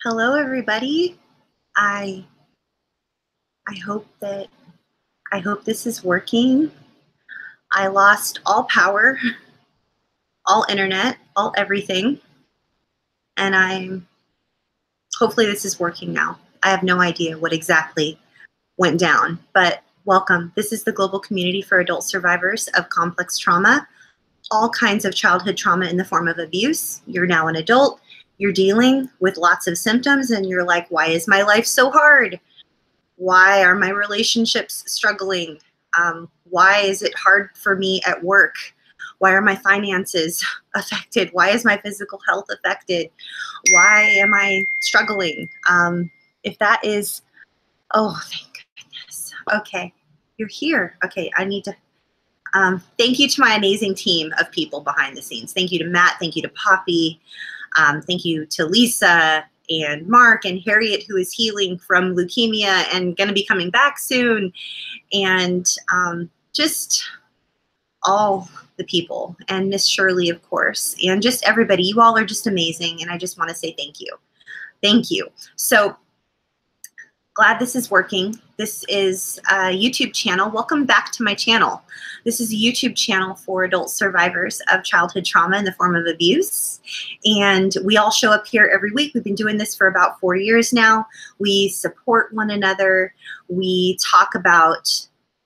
Hello, everybody. I I hope that I hope this is working. I lost all power, all internet, all everything, and I'm hopefully this is working now. I have no idea what exactly went down, but welcome. This is the global community for adult survivors of complex trauma, all kinds of childhood trauma in the form of abuse. You're now an adult. You're dealing with lots of symptoms, and you're like, why is my life so hard? Why are my relationships struggling? Why is it hard for me at work? Why are my finances affected? Why is my physical health affected? Why am I struggling? If that is, oh, thank goodness. Okay, you're here. Okay, I need to, thank you to my amazing team of people behind the scenes. Thank you to Matt. Thank you to Poppy. Thank you to Lisa and Mark and Harriet, who is healing from leukemia and going to be coming back soon. And just all the people, and Miss Shirley, of course, and just everybody. You all are just amazing, and I just want to say thank you. Thank you. So glad this is working. This is a YouTube channel. Welcome back to my channel. This is a YouTube channel for adult survivors of childhood trauma in the form of abuse. And we all show up here every week. We've been doing this for about 4 years now. We support one another. We talk about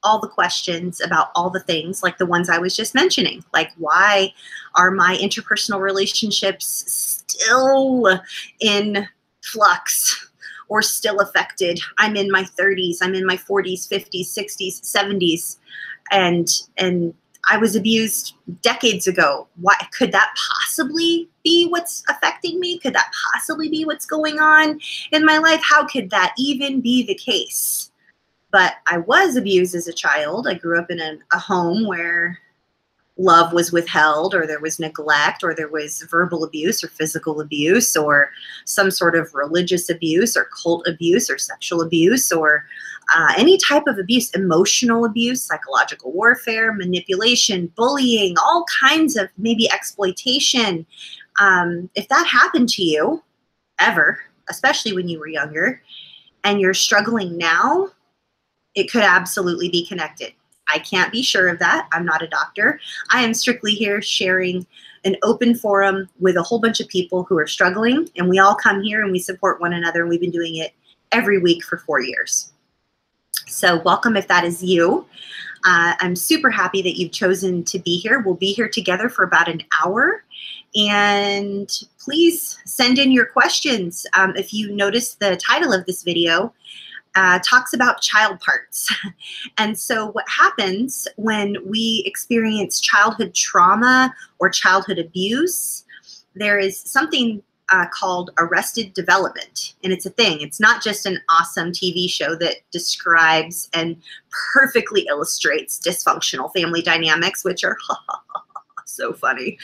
all the questions about all the things, like the ones I was just mentioning. Like, why are my interpersonal relationships still in flux? Or still affected? I'm in my 30s, I'm in my 40s, 50s, 60s, 70s, and I was abused decades ago. Why could that possibly be what's affecting me? Could that possibly be what's going on in my life? How could that even be the case? But I was abused as a child. I grew up in a home where love was withheld, or there was neglect, or there was verbal abuse or physical abuse, or some sort of religious abuse or cult abuse or sexual abuse, or any type of abuse, emotional abuse, psychological warfare, manipulation, bullying, all kinds of maybe exploitation. If that happened to you ever, especially when you were younger, and you're struggling now, it could absolutely be connected. I can't be sure of that. I'm not a doctor. I am strictly here sharing an open forum with a whole bunch of people who are struggling, and we all come here and we support one another, and we've been doing it every week for 4 years. So welcome if that is you. I'm super happy that you've chosen to be here. We'll be here together for about an hour, and please send in your questions. If you notice, the title of this video talks about child parts. And so what happens when we experience childhood trauma or childhood abuse, there is something called arrested development. And it's a thing. It's not just an awesome TV show that describes and perfectly illustrates dysfunctional family dynamics, which are so funny.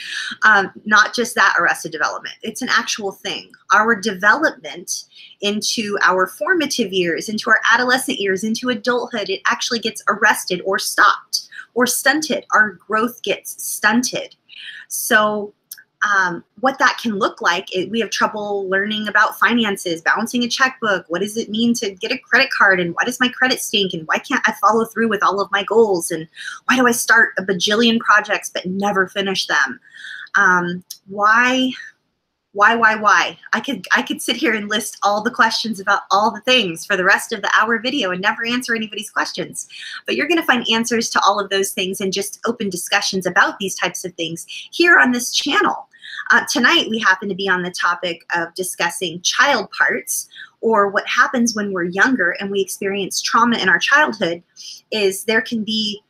Not just that arrested development. It's an actual thing. Our development into our formative years, into our adolescent years, into adulthood, it actually gets arrested or stopped or stunted. Our growth gets stunted. So what that can look like, we have trouble learning about finances, balancing a checkbook. What does it mean to get a credit card? And why does my credit stink? And why can't I follow through with all of my goals? And why do I start a bajillion projects but never finish them? Why? I could sit here and list all the questions about all the things for the rest of the hour video and never answer anybody's questions. But you're going to find answers to all of those things and just open discussions about these types of things here on this channel. Tonight, we happen to be on the topic of discussing child parts, or what happens when we're younger and we experience trauma in our childhood is there can be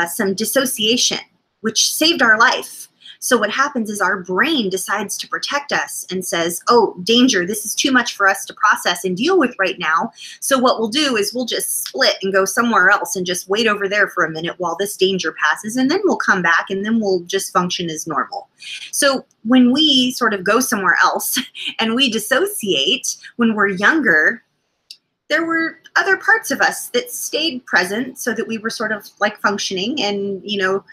some dissociation, which saved our life. So what happens is our brain decides to protect us and says, oh, danger, this is too much for us to process and deal with right now. So what we'll do is we'll just split and go somewhere else and just wait over there for a minute while this danger passes, and then we'll come back and then we'll just function as normal. So when we sort of go somewhere else and we dissociate when we're younger, there were other parts of us that stayed present so that we were sort of like functioning and, you know,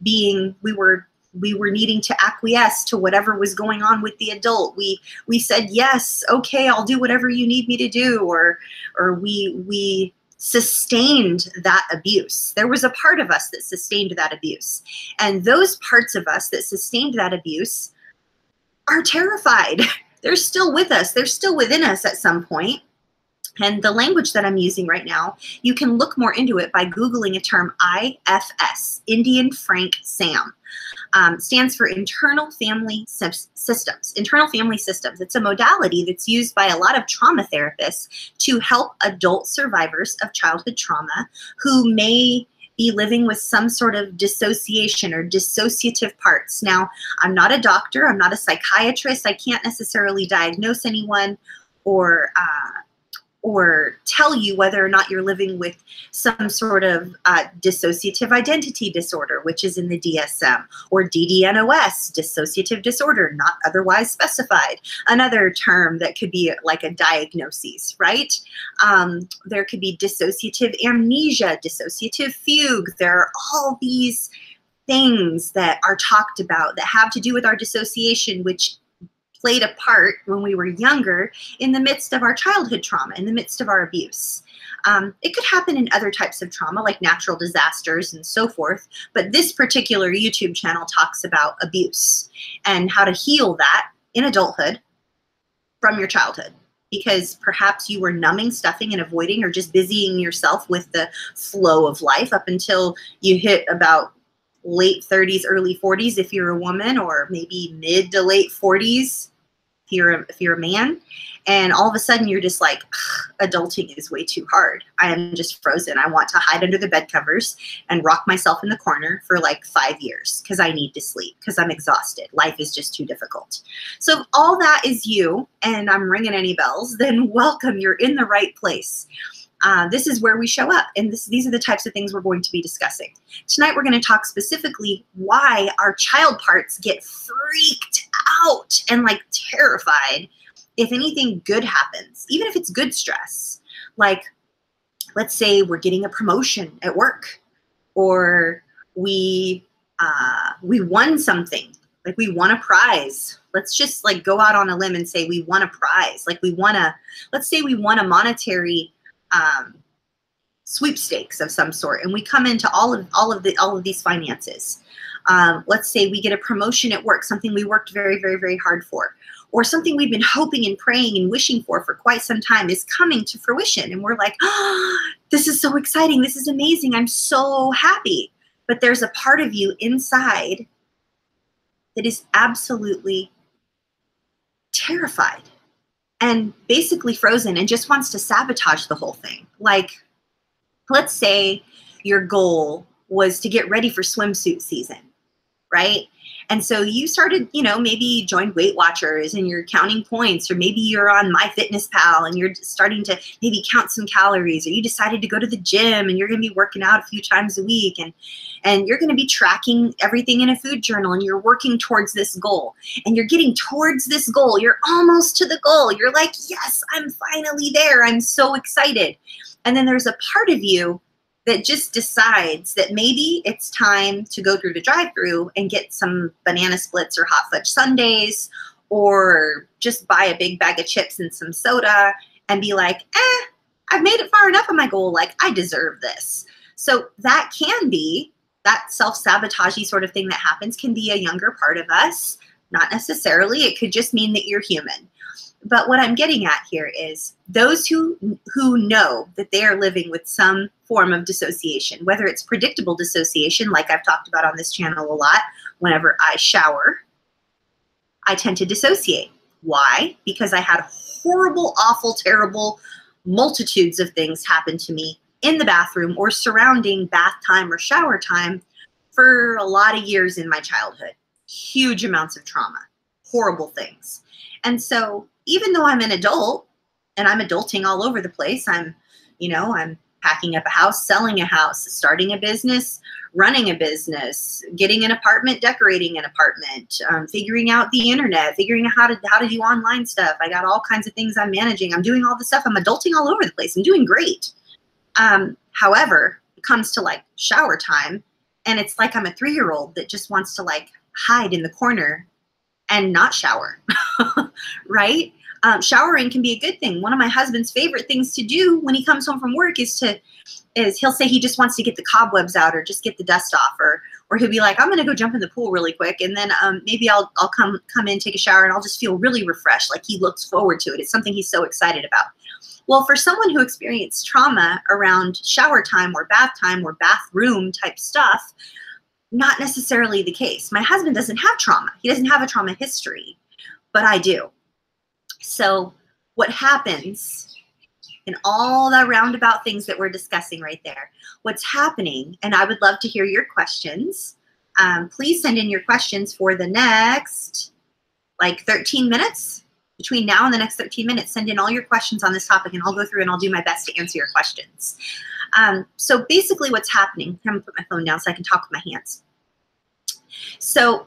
we were we were needing to acquiesce to whatever was going on with the adult. We said, yes, okay, I'll do whatever you need me to do, or we sustained that abuse. There was a part of us that sustained that abuse. And those parts of us that sustained that abuse are terrified. They're still with us. They're still within us at some point. And the language that I'm using right now, you can look more into it by Googling a term IFS, Indian Frank Sam. Stands for Internal Family Systems. Internal Family Systems. It's a modality that's used by a lot of trauma therapists to help adult survivors of childhood trauma who may be living with some sort of dissociation or dissociative parts. Now, I'm not a doctor. I'm not a psychiatrist. I can't necessarily diagnose anyone or tell you whether or not you're living with some sort of dissociative identity disorder, which is in the DSM, or DDNOS, dissociative disorder, not otherwise specified. Another term that could be like a diagnosis, right? There could be dissociative amnesia, dissociative fugue. There are all these things that are talked about that have to do with our dissociation, which played a part when we were younger in the midst of our childhood trauma, in the midst of our abuse. It could happen in other types of trauma, like natural disasters and so forth, but this particular YouTube channel talks about abuse and how to heal that in adulthood from your childhood, because perhaps you were numbing, stuffing, and avoiding, or just busying yourself with the flow of life up until you hit about late 30s, early 40s if you're a woman, or maybe mid to late 40s if you're a man, and all of a sudden you're just like, adulting is way too hard. I am just frozen. I want to hide under the bed covers and rock myself in the corner for like 5 years because I need to sleep, because I'm exhausted. Life is just too difficult. So if all that is you and I'm ringing any bells, then welcome, you're in the right place. This is where we show up, and these are the types of things we're going to be discussing. Tonight we're going to talk specifically why our child parts get freaked out and like terrified if anything good happens, even if it's good stress. Like, let's say we're getting a promotion at work, or we won something, like we won a prize. Let's just like go out on a limb and say we won a prize. Like let's say we won a monetary sweepstakes of some sort, and we come into all of these finances. Let's say we get a promotion at work, something we worked very, very, very hard for, or something we've been hoping and praying and wishing for quite some time is coming to fruition, and we're like, oh, this is so exciting, this is amazing, I'm so happy. But there's a part of you inside that is absolutely terrified and basically frozen and just wants to sabotage the whole thing. Like, let's say your goal was to get ready for swimsuit season, right? And so you started, maybe joined Weight Watchers and you're counting points, or maybe you're on MyFitnessPal and you're starting to maybe count some calories, or you decided to go to the gym and you're going to be working out a few times a week, and you're going to be tracking everything in a food journal, and you're working towards this goal, and you're getting towards this goal. You're almost to the goal. You're like, yes, I'm finally there. I'm so excited. And then there's a part of you that just decides that maybe it's time to go through the drive-thru and get some banana splits or hot fudge sundaes, or just buy a big bag of chips and some soda and be like, I've made it far enough on my goal. Like, I deserve this. So that can be, that self-sabotagey sort of thing that happens can be a younger part of us. Not necessarily. It could just mean that you're human. But what I'm getting at here is those who know that they are living with some form of dissociation, whether it's predictable dissociation, like I've talked about on this channel a lot. Whenever I shower, I tend to dissociate. Why? Because I had horrible, awful, terrible multitudes of things happen to me in the bathroom or surrounding bath time or shower time for a lot of years in my childhood. Huge amounts of trauma, horrible things. And so even though I'm an adult and I'm adulting all over the place, I'm packing up a house, selling a house, starting a business, running a business, getting an apartment, decorating an apartment, figuring out the internet, figuring out how to do online stuff. I got all kinds of things I'm managing. I'm doing all this stuff. I'm adulting all over the place. I'm doing great. However, it comes to like shower time, and it's like I'm a 3-year-old that just wants to like hide in the corner and not shower, right? Showering can be a good thing. One of my husband's favorite things to do when he comes home from work is he'll say he just wants to get the cobwebs out or just get the dust off, or he'll be like, I'm gonna go jump in the pool really quick, and then maybe I'll come in, take a shower, and I'll just feel really refreshed, like he looks forward to it. It's something he's so excited about. Well, for someone who experienced trauma around shower time or bathroom type stuff, not necessarily the case. My husband doesn't have trauma. He doesn't have a trauma history, but I do. So what happens in all the roundabout things that we're discussing right there, what's happening, and I would love to hear your questions. Please send in your questions for the next, like 13 minutes. Between now and the next 13 minutes, send in all your questions on this topic, and I'll go through and I'll do my best to answer your questions. So basically what's happening, I'm gonna put my phone down so I can talk with my hands. So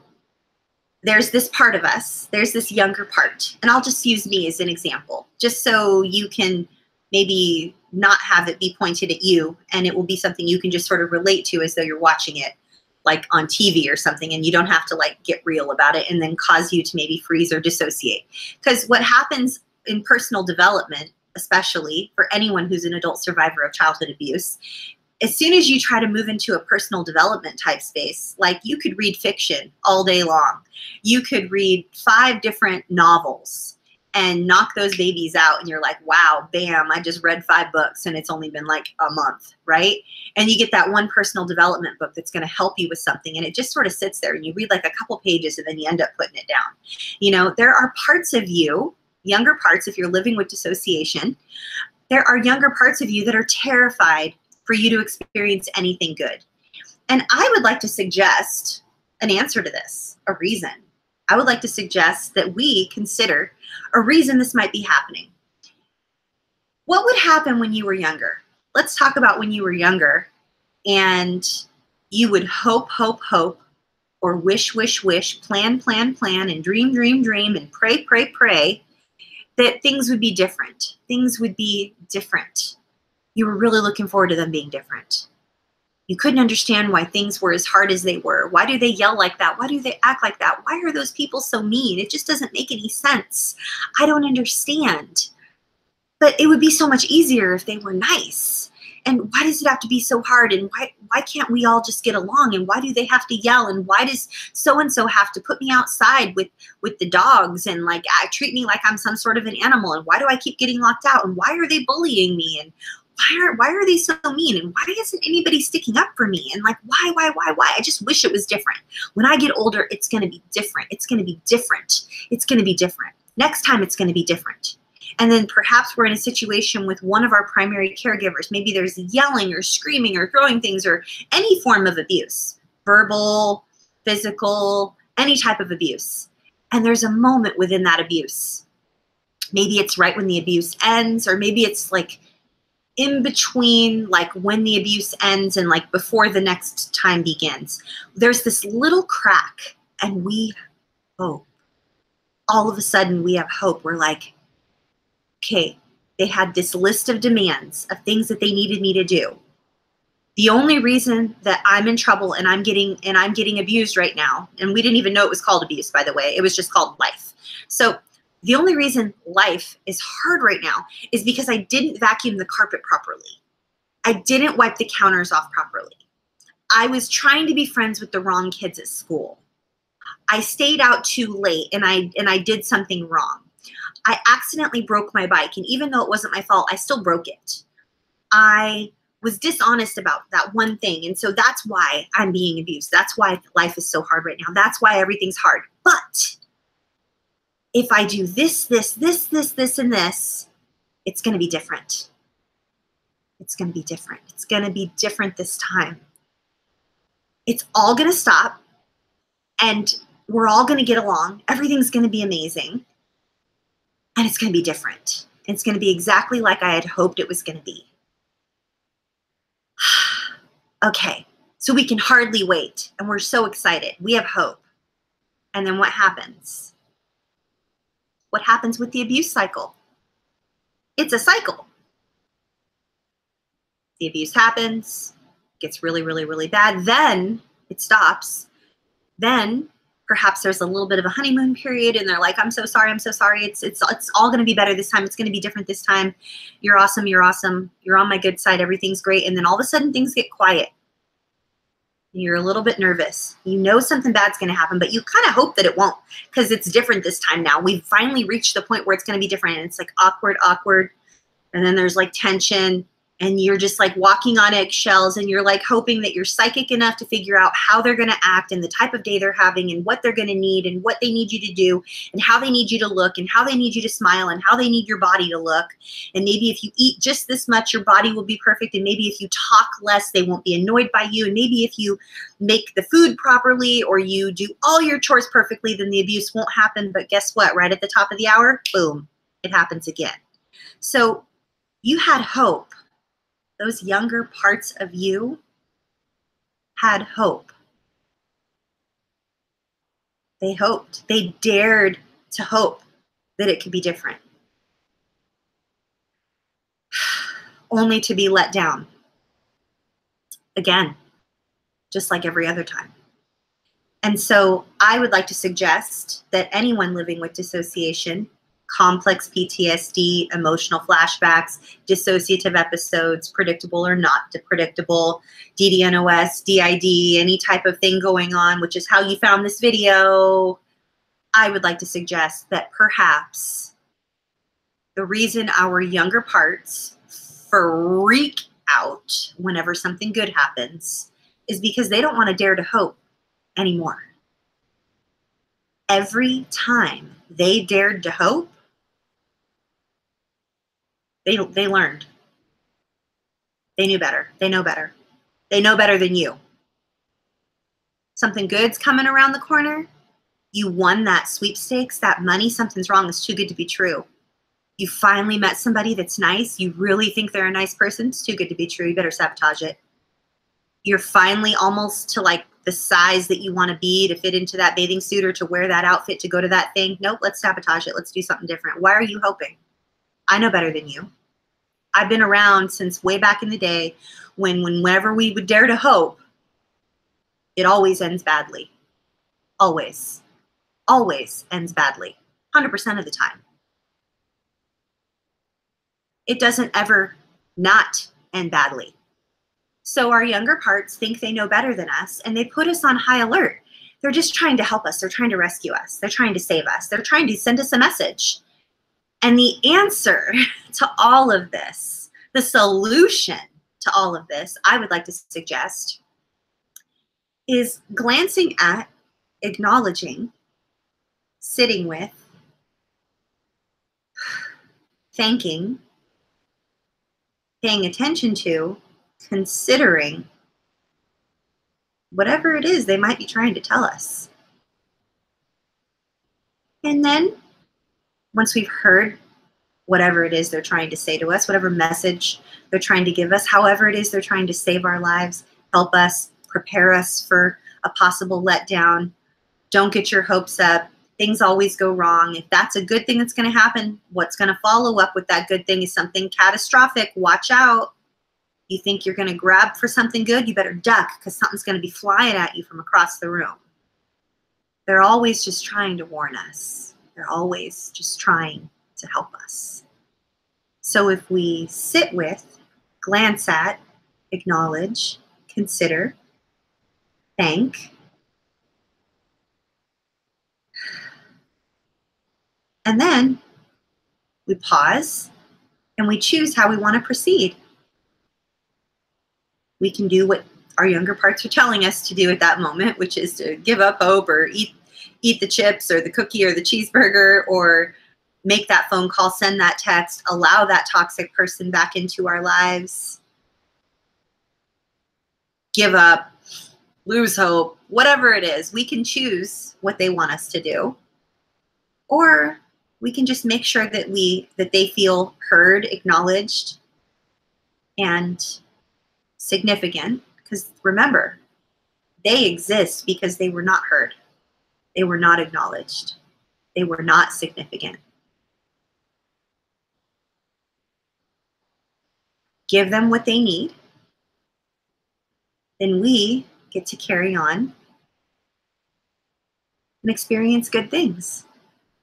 there's this part of us, there's this younger part, and I'll just use me as an example, just so you can maybe not have it be pointed at you, and it will be something you can just sort of relate to as though you're watching it like on TV or something, and you don't have to like get real about it and then cause you to maybe freeze or dissociate. Because what happens in personal development, especially for anyone who's an adult survivor of childhood abuse, as soon as you try to move into a personal development type space, like you could read fiction all day long. You could read 5 different novels and knock those babies out, and you're like, wow, bam, I just read 5 books and it's only been like a month, right? And you get that one personal development book that's going to help you with something, and it just sort of sits there and you read like a couple pages and then you end up putting it down. You know, there are parts of you, younger parts, if you're living with dissociation, there are younger parts of you that are terrified for you to experience anything good. And I would like to suggest an answer to this, a reason. I would like to suggest that we consider a reason this might be happening. What would happen when you were younger? Let's talk about when you were younger and you would hope, or wish, plan, and dream, and pray that things would be different. Things would be different. You were really looking forward to them being different. You couldn't understand why things were as hard as they were. Why do they yell like that? Why do they act like that? Why are those people so mean? It just doesn't make any sense. I don't understand. But it would be so much easier if they were nice. And why does it have to be so hard? And why can't we all just get along? And why do they have to yell? And why does so-and-so have to put me outside with the dogs and like treat me like I'm some sort of an animal? And why do I keep getting locked out? And why are they bullying me? And why are they so mean? And why isn't anybody sticking up for me? And like, why? I just wish it was different. When I get older, it's going to be different. It's going to be different. It's going to be different. Next time, it's going to be different. And then perhaps we're in a situation with one of our primary caregivers. Maybe there's yelling or screaming or throwing things or any form of abuse, verbal, physical, any type of abuse. And there's a moment within that abuse. Maybe it's right when the abuse ends, or maybe it's like in between, like when the abuse ends and like before the next time begins. There's this little crack, and we hope. All of a sudden we have hope. We're like, okay, they had this list of demands of things that they needed me to do. The only reason that I'm in trouble and I'm getting abused right now, and we didn't even know it was called abuse, by the way, it was just called life. So the only reason life is hard right now is because I didn't vacuum the carpet properly. I didn't wipe the counters off properly. I was trying to be friends with the wrong kids at school. I stayed out too late and I did something wrong. I accidentally broke my bike, and even though it wasn't my fault, I still broke it. I was dishonest about that one thing, and so that's why I'm being abused. That's why life is so hard right now. That's why everything's hard. But if I do this, and this, it's going to be different. It's going to be different. It's going to be different this time. It's all going to stop, and we're all going to get along. Everything's going to be amazing, and it's going to be different. It's going to be exactly like I had hoped it was going to be. Okay, so we can hardly wait, and we're so excited. We have hope. And then what happens? What happens with the abuse cycle? It's a cycle. The abuse happens, gets really, really, really bad. Then it stops. Then Perhaps there's a little bit of a honeymoon period and they're like, I'm so sorry, I'm so sorry. It's all going to be better this time. It's going to be different this time. You're awesome, you're awesome. You're on my good side. Everything's great. And then all of a sudden things get quiet. You're a little bit nervous. You know something bad's going to happen, but you kind of hope that it won't because it's different this time now. We've finally reached the point where it's going to be different. And it's like awkward. And then there's like tension. And you're just like walking on eggshells and you're like hoping that you're psychic enough to figure out how they're going to act and the type of day they're having and what they're going to need and what they need you to do and how they need you to look and how they need you to smile and how they need your body to look. And maybe if you eat just this much, your body will be perfect. And maybe if you talk less, they won't be annoyed by you. And maybe if you make the food properly or you do all your chores perfectly, then the abuse won't happen. But guess what? Right at the top of the hour, boom, it happens again. So you had hope. Those younger parts of you had hope. They hoped. They dared to hope that it could be different. Only to be let down. Again, just like every other time. And so I would like to suggest that anyone living with dissociation, complex PTSD, emotional flashbacks, dissociative episodes, predictable or not predictable, DDNOS, DID, any type of thing going on, which is how you found this video, I would like to suggest that perhaps the reason our younger parts freak out whenever something good happens is because they don't want to dare to hope anymore. Every time they dared to hope, they learned. They knew better. They know better. They know better than you. Something good's coming around the corner. You won that sweepstakes, that money. Something's wrong. It's too good to be true. You finally met somebody that's nice. You really think they're a nice person. It's too good to be true. You better sabotage it. You're finally almost to like the size that you want to be to fit into that bathing suit or to wear that outfit to go to that thing. Nope, let's sabotage it. Let's do something different. Why are you hoping? I know better than you. I've been around since way back in the day whenever we would dare to hope, it always ends badly. Always. Always ends badly. 100% of the time. It doesn't ever not end badly. So our younger parts think they know better than us and they put us on high alert. They're just trying to help us. They're trying to rescue us. They're trying to save us. They're trying to send us a message. And the answer to all of this, the solution to all of this, I would like to suggest, is glancing at, acknowledging, sitting with, thanking, paying attention to, considering whatever it is they might be trying to tell us. And then once we've heard whatever it is they're trying to say to us, whatever message they're trying to give us, however it is they're trying to save our lives, help us, prepare us for a possible letdown, don't get your hopes up. Things always go wrong. If that's a good thing that's going to happen, what's going to follow up with that good thing is something catastrophic. Watch out. You think you're going to grab for something good, you better duck because something's going to be flying at you from across the room. They're always just trying to warn us. They're always just trying to help us. So if we sit with, glance at, acknowledge, consider, thank, and then we pause and we choose how we want to proceed. We can do what our younger parts are telling us to do at that moment, which is to give up hope or eat the chips or the cookie or the cheeseburger or make that phone call, send that text, allow that toxic person back into our lives, give up, lose hope, whatever it is. We can choose what they want us to do. Or we can just make sure that they feel heard, acknowledged, and significant. Because remember, they exist because they were not heard. They were not acknowledged. They were not significant. Give them what they need. Then we get to carry on and experience good things.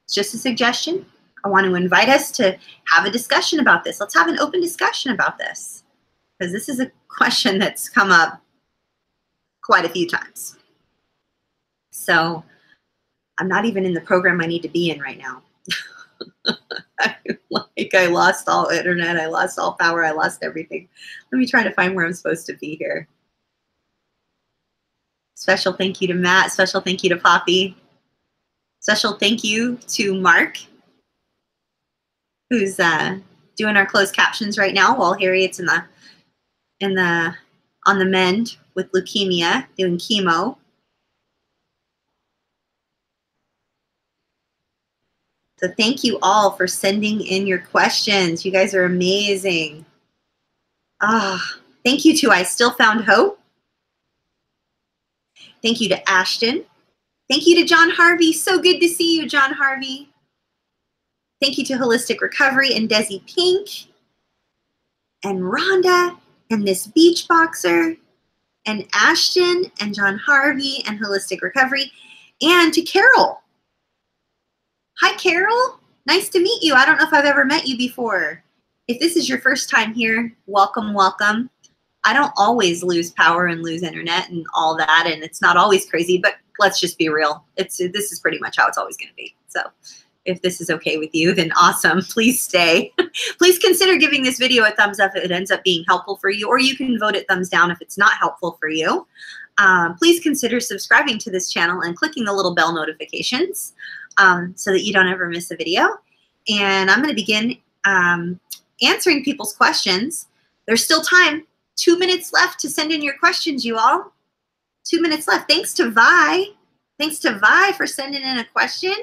It's just a suggestion. I want to invite us to have a discussion about this. Let's have an open discussion about this, because this is a question that's come up quite a few times. So I'm not even in the program I need to be in right now. Like, I lost all internet, I lost all power, I lost everything. Let me try to find where I'm supposed to be here. Special thank you to Matt. Special thank you to Poppy. Special thank you to Mark, who's doing our closed captions right now while Harriet's on the mend with leukemia, doing chemo. So thank you all for sending in your questions. You guys are amazing. Thank you to I Still Found Hope. Thank you to Ashton. Thank you to John Harvey. So good to see you, John Harvey. Thank you to Holistic Recovery and Desi Pink and Rhonda and Miss Beach Boxer and Ashton and John Harvey and Holistic Recovery, and to Carol. Hi, Carol. Nice to meet you. I don't know if I've ever met you before. If this is your first time here, welcome, welcome. I don't always lose power and lose internet and all that, and it's not always crazy, but let's just be real. This is pretty much how it's always going to be. So if this is okay with you, then awesome. Please stay. Please consider giving this video a thumbs up if it ends up being helpful for you, or you can vote it thumbs down if it's not helpful for you. Please consider subscribing to this channel and clicking the little bell notifications so that you don't ever miss a video. And I'm going to begin answering people's questions. There's still time. 2 minutes left to send in your questions, you all. 2 minutes left. Thanks to Vi. Thanks to Vi for sending in a question.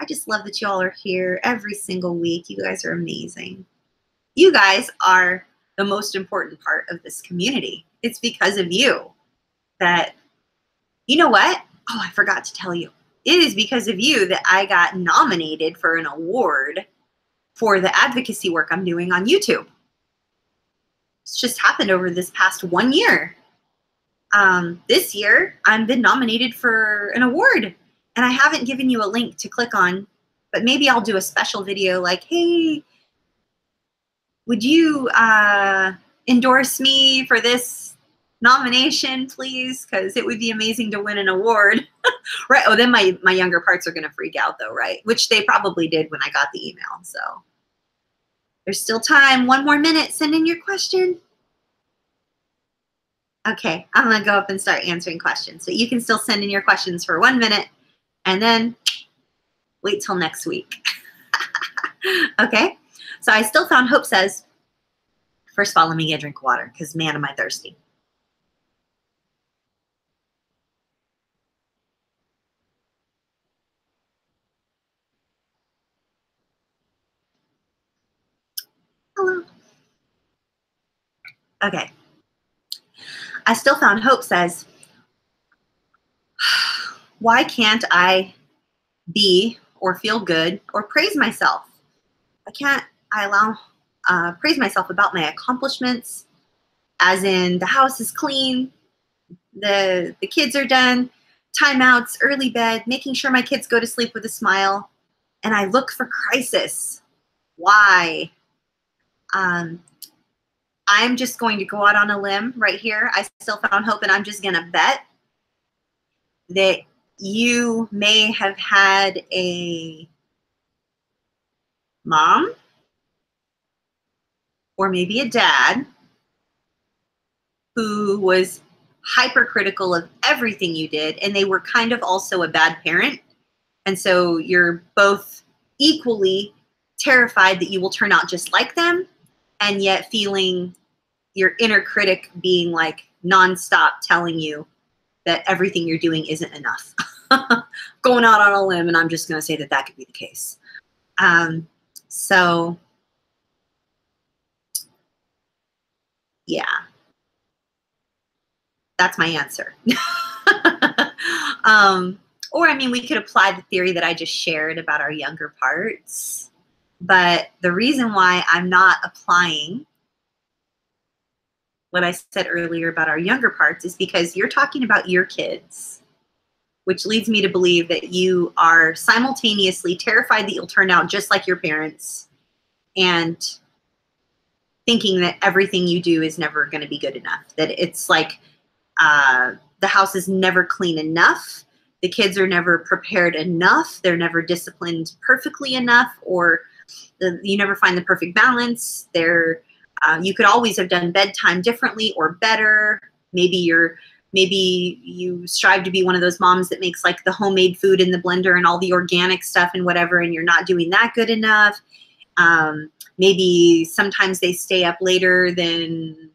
I just love that you all are here every single week. You guys are amazing. You guys are the most important part of this community. It's because of you that, you know what? Oh, I forgot to tell you. It is because of you that I got nominated for an award for the advocacy work I'm doing on YouTube. It's just happened over this past 1 year. This year, I've been nominated for an award, and I haven't given you a link to click on, but maybe I'll do a special video like, hey, would you endorse me for this nomination, please? Because it would be amazing to win an award. Right? Oh, then my younger parts are going to freak out, though, right? Which they probably did when I got the email. So there's still time. 1 more minute. Send in your question. Okay, I'm going to go up and start answering questions. So you can still send in your questions for 1 minute, and then wait till next week. Okay, so I Still Found Hope says, first of all, let me get a drink of water, because man, am I thirsty. Hello. Okay. I Still Found Hope says, why can't I be or feel good or praise myself? I allow praise myself about my accomplishments, as in the house is clean, the kids are done, timeouts, early bed, making sure my kids go to sleep with a smile, and I look for crisis. Why? I'm just going to go out on a limb right here. I Still Found Hope, and I'm just going to bet that you may have had a mom or maybe a dad who was hypercritical of everything you did, and they were kind of also a bad parent. And so you're both equally terrified that you will turn out just like them, and yet feeling your inner critic being like nonstop telling you that everything you're doing isn't enough. Going out on a limb, and I'm just going to say that that could be the case. So yeah, that's my answer. Or, I mean, we could apply the theory that I just shared about our younger parts. But the reason why I'm not applying what I said earlier about our younger parts is because you're talking about your kids. which leads me to believe that you are simultaneously terrified that you'll turn out just like your parents and thinking that everything you do is never going to be good enough, that it's like the house is never clean enough, the kids are never prepared enough, they're never disciplined perfectly enough, or you never find the perfect balance. You could always have done bedtime differently or better. Maybe you strive to be one of those moms that makes like the homemade food in the blender and all the organic stuff and whatever, and you're not doing that good enough. Maybe sometimes they stay up later than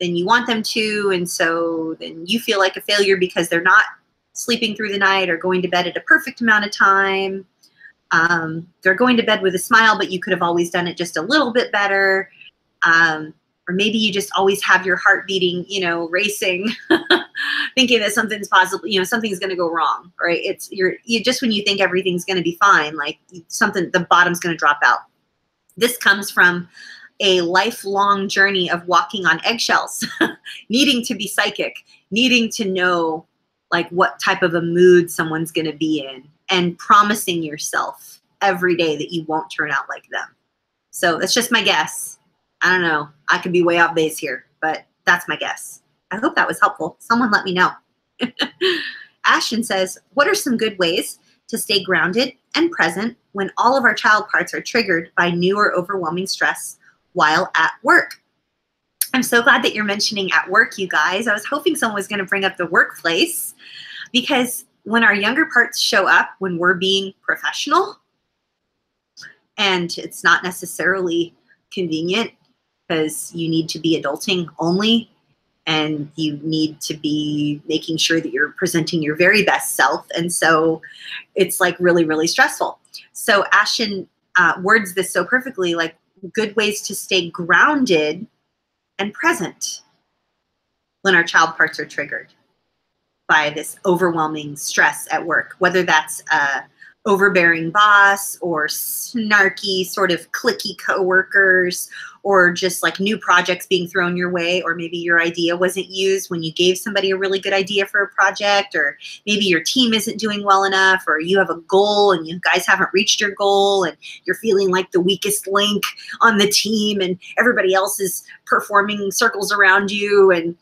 you want them to, and so then you feel like a failure because they're not sleeping through the night or going to bed at a perfect amount of time. They're going to bed with a smile, but you could have always done it just a little bit better. Or maybe you just always have your heart beating, racing, thinking that something's possibly, something's going to go wrong, right? You just when you think everything's going to be fine, like the bottom's going to drop out. This comes from a lifelong journey of walking on eggshells, needing to be psychic, needing to know like what type of a mood someone's going to be in, and promising yourself every day that you won't turn out like them. So that's just my guess. I don't know. I could be way off base here, but that's my guess. I hope that was helpful. Someone let me know. Ashton says, what are some good ways to stay grounded and present when all of our child parts are triggered by new or overwhelming stress while at work? I'm so glad that you're mentioning at work, you guys. I was hoping someone was going to bring up the workplace, because when our younger parts show up when we're being professional, and it's not necessarily convenient because you need to be adulting only, and you need to be making sure that you're presenting your very best self. And so it's like really, really stressful. So Ashton words this so perfectly, like good ways to stay grounded and present when our child parts are triggered by this overwhelming stress at work, whether that's overbearing boss or snarky sort of cliquey coworkers, or just like new projects being thrown your way, or maybe your idea wasn't used when you gave somebody a really good idea for a project, or maybe your team isn't doing well enough, or you have a goal and you guys haven't reached your goal and you're feeling like the weakest link on the team and everybody else is performing circles around you, and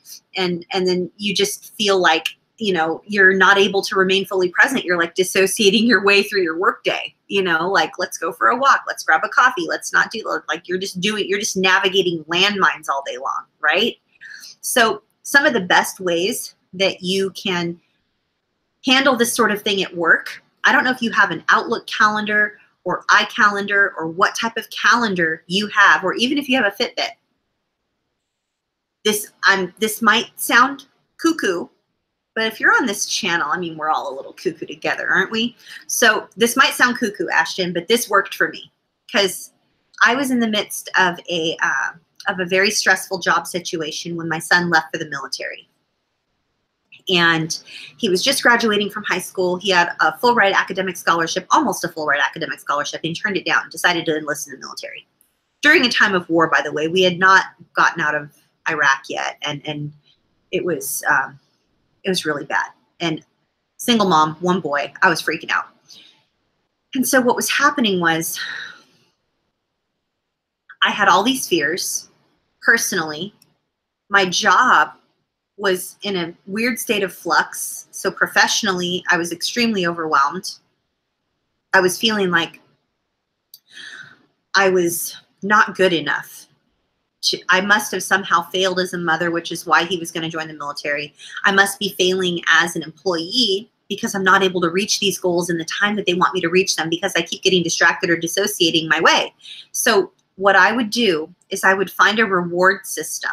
then you just feel like you're not able to remain fully present. You're like dissociating your way through your workday, like let's go for a walk, let's grab a coffee, let's not do, like you're just navigating landmines all day long, right? So some of the best ways that you can handle this sort of thing at work, I don't know if you have an Outlook calendar or iCalendar or what type of calendar you have, or even if you have a Fitbit. This might sound cuckoo, but if you're on this channel, I mean, we're all a little cuckoo together, aren't we? So this might sound cuckoo, Ashton, but this worked for me because I was in the midst of a very stressful job situation when my son left for the military. And he was just graduating from high school. He had a full ride academic scholarship, almost a full ride academic scholarship, and turned it down, decided to enlist in the military. During a time of war, by the way, we had not gotten out of Iraq yet, and it was really bad. And single mom, one boy, I was freaking out. And so what was happening was I had all these fears personally. My job was in a weird state of flux. So professionally, I was extremely overwhelmed. I was feeling like I was not good enough. I must have somehow failed as a mother, which is why he was going to join the military. I must be failing as an employee because I'm not able to reach these goals in the time that they want me to reach them because I keep getting distracted or dissociating my way. So what I would do is I would find a reward system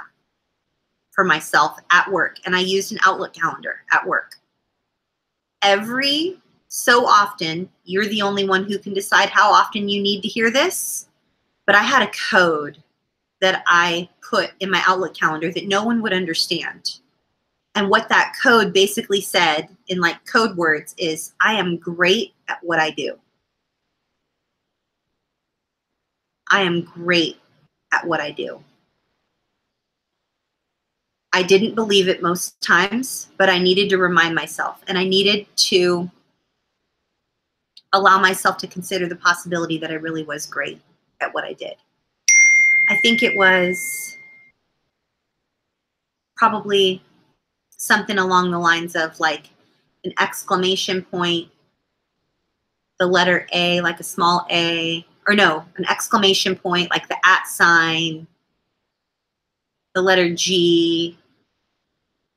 for myself at work, and I used an Outlook calendar at work. Every so often, you're the only one who can decide how often you need to hear this, but I had a code that I put in my Outlook calendar that no one would understand. And what that code basically said in like code words is, I am great at what I do. I am great at what I do. I didn't believe it most times, but I needed to remind myself, and I needed to allow myself to consider the possibility that I really was great at what I did. I think it was probably something along the lines of like an exclamation point, the letter A, like a small A, or no, an exclamation point, like the @ sign, the letter G,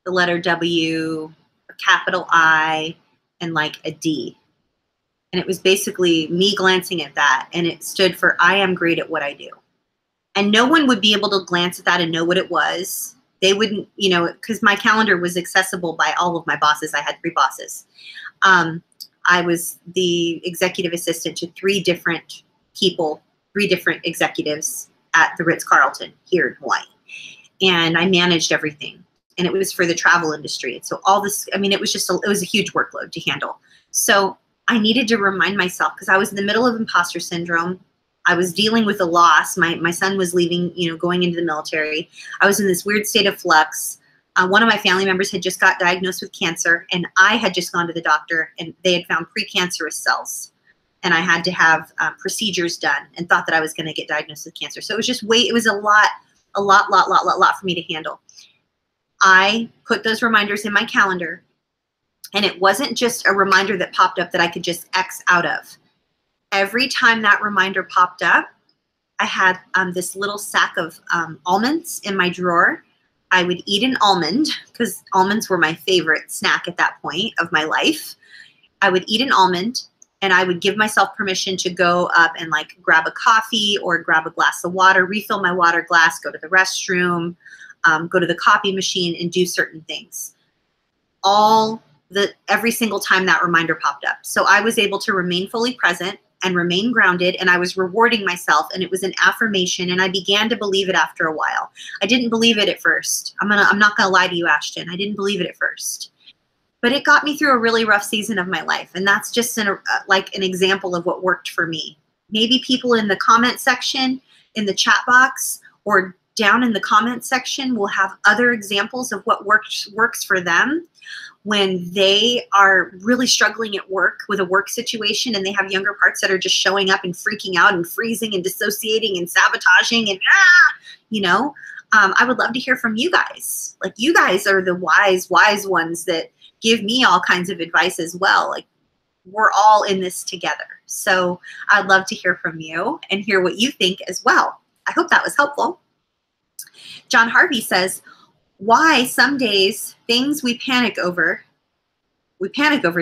the letter W, a capital I, and like a D. And it was basically me glancing at that, and it stood for I am great at what I do. And no one would be able to glance at that and know what it was. They wouldn't, you know, because my calendar was accessible by all of my bosses. I had 3 bosses. I was the executive assistant to 3 different people, 3 different executives at the Ritz-Carlton here in Hawaii. And I managed everything. And it was for the travel industry. And so all this, I mean, it was just, it was a huge workload to handle. So I needed to remind myself, because I was in the middle of imposter syndrome. I was dealing with a loss. My son was leaving, you know, going into the military. I was in this weird state of flux. One of my family members had just got diagnosed with cancer, and I had just gone to the doctor, and they had found precancerous cells. And I had to have procedures done, and thought that I was going to get diagnosed with cancer. So it was just it was a lot for me to handle. I put those reminders in my calendar, and it wasn't just a reminder that popped up that I could just X out of. Every time that reminder popped up, I had this little sack of almonds in my drawer. I would eat an almond, because almonds were my favorite snack at that point of my life. I would eat an almond, and I would give myself permission to go up and like grab a coffee or grab a glass of water, refill my water glass, go to the restroom, go to the copy machine, and do certain things. Every single time that reminder popped up. So I was able to remain fully present and remain grounded, and I was rewarding myself, and it was an affirmation, and I began to believe it after a while. I didn't believe it at first. I'm not gonna lie to you, Ashton. I didn't believe it at first. But it got me through a really rough season of my life, and that's just like an example of what worked for me. Maybe people in the comment section, in the chat box, or down in the comment section will have other examples of what works for them when they are really struggling at work with a work situation, and they have younger parts that are just showing up and freaking out and freezing and dissociating and sabotaging and you know. I would love to hear from you guys. Like, you guys are the wise ones that give me all kinds of advice as well. Like, we're all in this together. So I'd love to hear from you and hear what you think as well. I hope that was helpful. John Harvey says, why some days things we panic over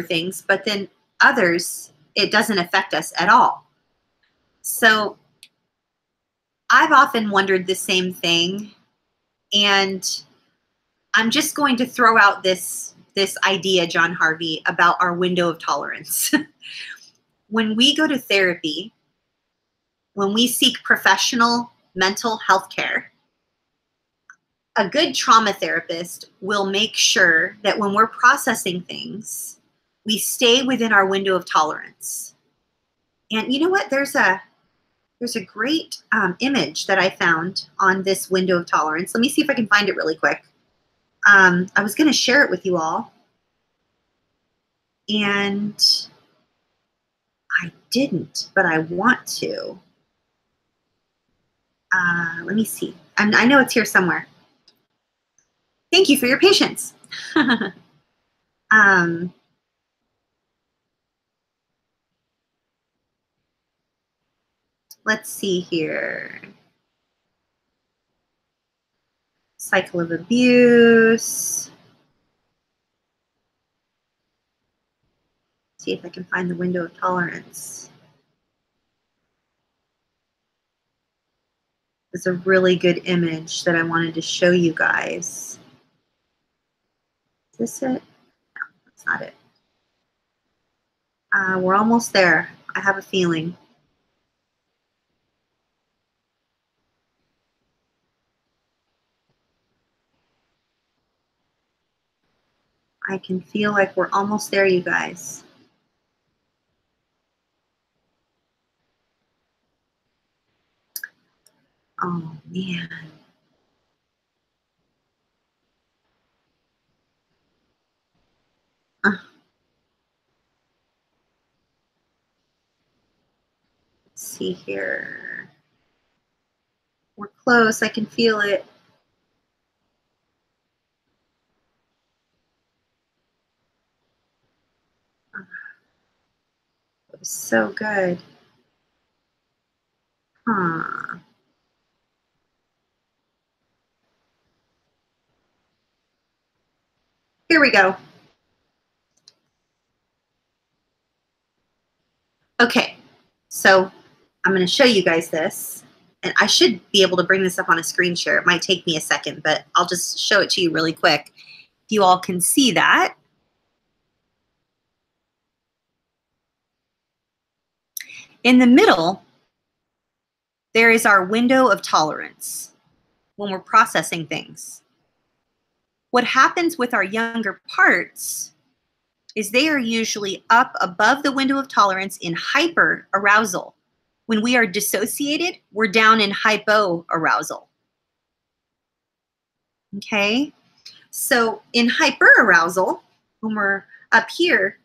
things, but then others, it doesn't affect us at all. So I've often wondered the same thing, and I'm just going to throw out this idea, John Harvey, about our window of tolerance. When we go to therapy, when we seek professional mental health care, a good trauma therapist will make sure that when we're processing things, we stay within our window of tolerance. And you know what? There's a great image that I found on this window of tolerance. Let me see if I can find it really quick. I was going to share it with you all, and I didn't, but I want to. Let me see. I know it's here somewhere. Thank you for your patience. Let's see here. Cycle of abuse. See if I can find the window of tolerance. It's a really good image that I wanted to show you guys. Is this it? No, that's not it. We're almost there. I have a feeling. I can feel like we're almost there, you guys. Oh, man. Uh, let's see here. We're close. I can feel it. It was so good. Huh. Here we go. Okay, so I'm going to show you guys this. And I should be able to bring this up on a screen share. It might take me a second, but I'll just show it to you really quick. If you all can see that. In the middle, there is our window of tolerance when we're processing things. What happens with our younger parts is they are usually up above the window of tolerance in hyper arousal. When we are dissociated, we're down in hypo arousal. Okay? So in hyperarousal, when we're up here,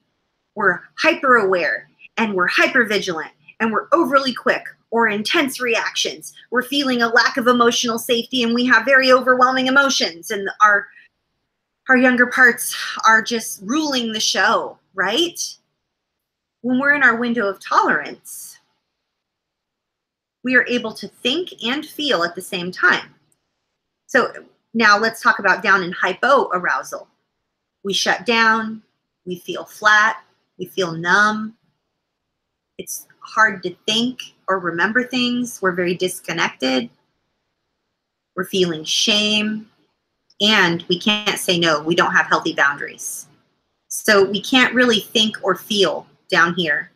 we're hyper aware and we're hyper vigilant and we're overly quick or intense reactions. We're feeling a lack of emotional safety and we have very overwhelming emotions, and our younger parts are just ruling the show, right? When we're in our window of tolerance, we are able to think and feel at the same time. So now let's talk about down in hypoarousal. We shut down, we feel flat, we feel numb. It's hard to think or remember things. We're very disconnected. We're feeling shame, and we can't say no. We don't have healthy boundaries. So we can't really think or feel down here.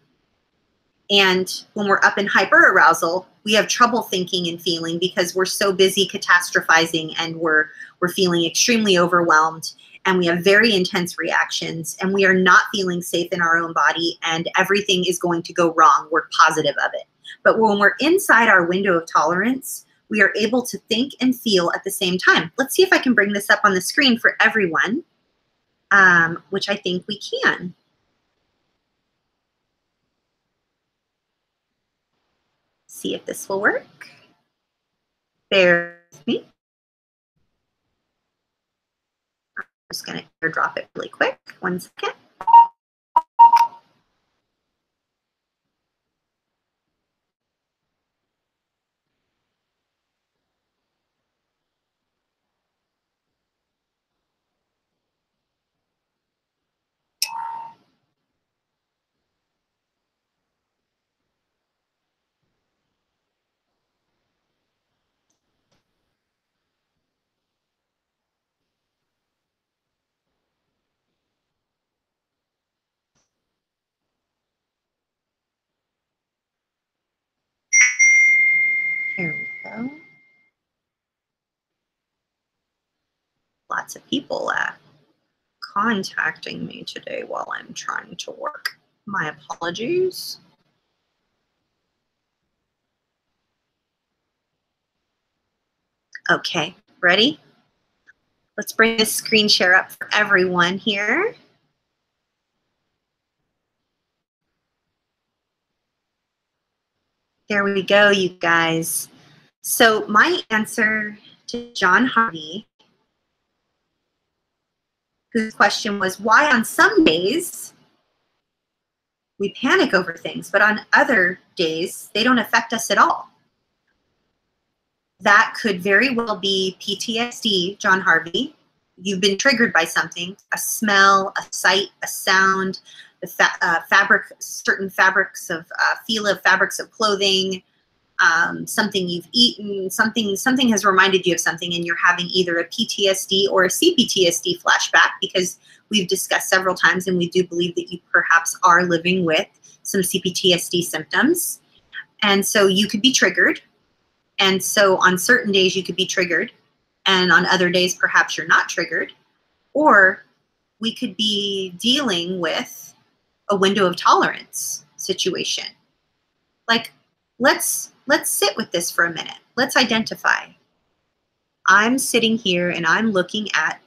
And when we're up in hyperarousal, we have trouble thinking and feeling because we're so busy catastrophizing and we're feeling extremely overwhelmed, and we have very intense reactions, and we are not feeling safe in our own body, and everything is going to go wrong. We're positive of it. But when we're inside our window of tolerance, we are able to think and feel at the same time. Let's see if I can bring this up on the screen for everyone, which I think we can. See if this will work. Bear with me. I'm just going to airdrop it really quick. 1 second. Here we go. Lots of people contacting me today while I'm trying to work. My apologies. Okay, ready? Let's bring this screen share up for everyone here. There we go, you guys. So my answer to John Harvey, whose question was, why on some days we panic over things, but on other days they don't affect us at all? That could very well be PTSD, John Harvey. You've been triggered by something, a smell, a sight, a sound, the fabric, certain fabrics of fabrics of clothing, something you've eaten, something has reminded you of something, and you're having either a PTSD or a CPTSD flashback, because we've discussed several times and we do believe that you perhaps are living with some CPTSD symptoms. And so you could be triggered. And so on certain days you could be triggered, and on other days perhaps you're not triggered. Or we could be dealing with a window of tolerance situation. Like, let's sit with this for a minute. Let's identify. I'm sitting here and I'm looking at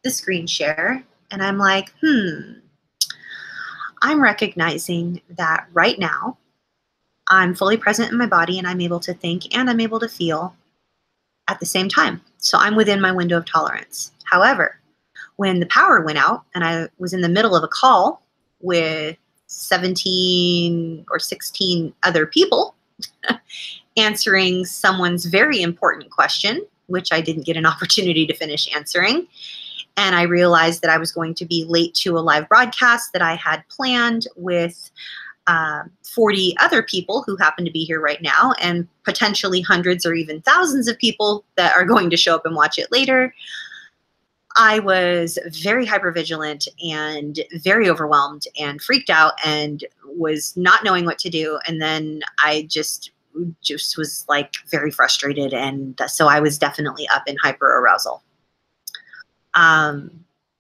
the screen share and I'm like, I'm recognizing that right now I'm fully present in my body and I'm able to think and I'm able to feel at the same time. So I'm within my window of tolerance. However, when the power went out and I was in the middle of a call with 17 or 16 other people answering someone's very important question, which I didn't get an opportunity to finish answering, and I realized that I was going to be late to a live broadcast that I had planned with 40 other people who happen to be here right now, and potentially hundreds or even thousands of people that are going to show up and watch it later. I was very hypervigilant and very overwhelmed and freaked out and was not knowing what to do. And then I just was like very frustrated. And so I was definitely up in hyper arousal.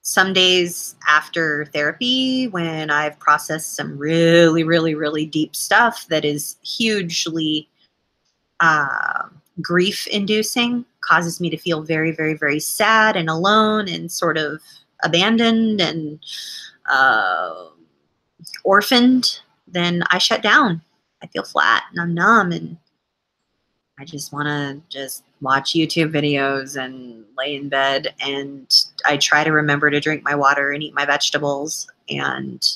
Some days after therapy, when I've processed some really, really, really deep stuff that is hugely grief-inducing, causes me to feel very, very, very sad and alone and sort of abandoned and orphaned, then I shut down. I feel flat and I'm numb and I just want to just watch YouTube videos and lay in bed, and I try to remember to drink my water and eat my vegetables and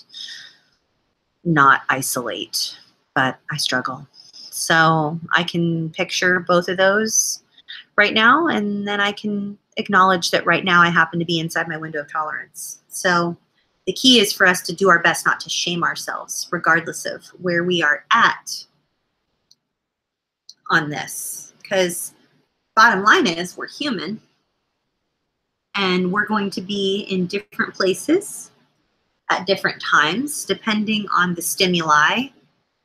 not isolate, but I struggle. So I can picture both of those right now, and then I can acknowledge that right now I happen to be inside my window of tolerance. So the key is for us to do our best not to shame ourselves, regardless of where we are at on this. Because bottom line is we're human, and we're going to be in different places at different times, depending on the stimuli,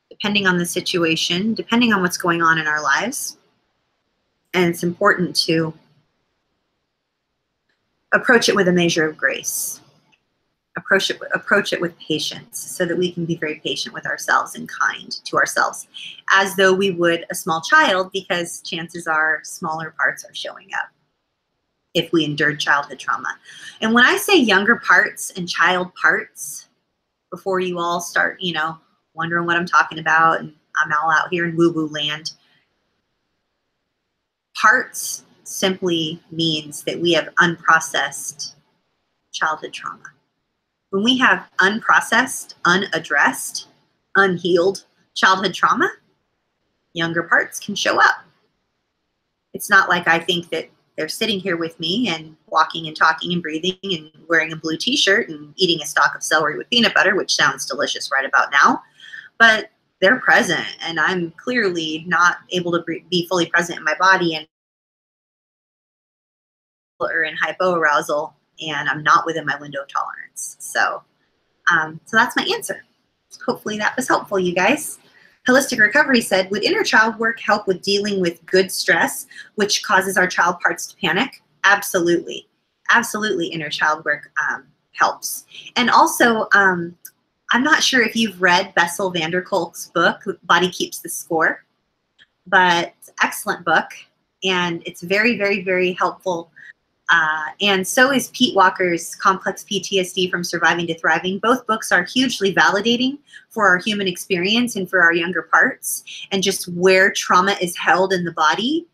depending on the situation, depending on what's going on in our lives. And it's important to approach it with a measure of grace. Approach it with patience, so that we can be very patient with ourselves and kind to ourselves, as though we would a small child, because chances are smaller parts are showing up if we endured childhood trauma. And when I say younger parts and child parts, before you all start, wondering what I'm talking about, and I'm all out here in woo-woo land, parts simply means that we have unprocessed childhood trauma. When we have unprocessed, unaddressed, unhealed childhood trauma, younger parts can show up. It's not like I think that they're sitting here with me and walking and talking and breathing and wearing a blue t-shirt and eating a stalk of celery with peanut butter, which sounds delicious right about now, but they're present, and I'm clearly not able to be fully present in my body and or in hypoarousal, and I'm not within my window of tolerance. So that's my answer. Hopefully that was helpful, you guys. Holistic Recovery said, would inner child work help with dealing with good stress, which causes our child parts to panic? Absolutely. Absolutely, inner child work helps. And also, I'm not sure if you've read Bessel van der Kolk's book, Body Keeps the Score, but it's an excellent book, and it's very, very, very helpful. And so is Pete Walker's Complex PTSD from Surviving to Thriving. Both books are hugely validating for our human experience and for our younger parts, and just where trauma is held in the body.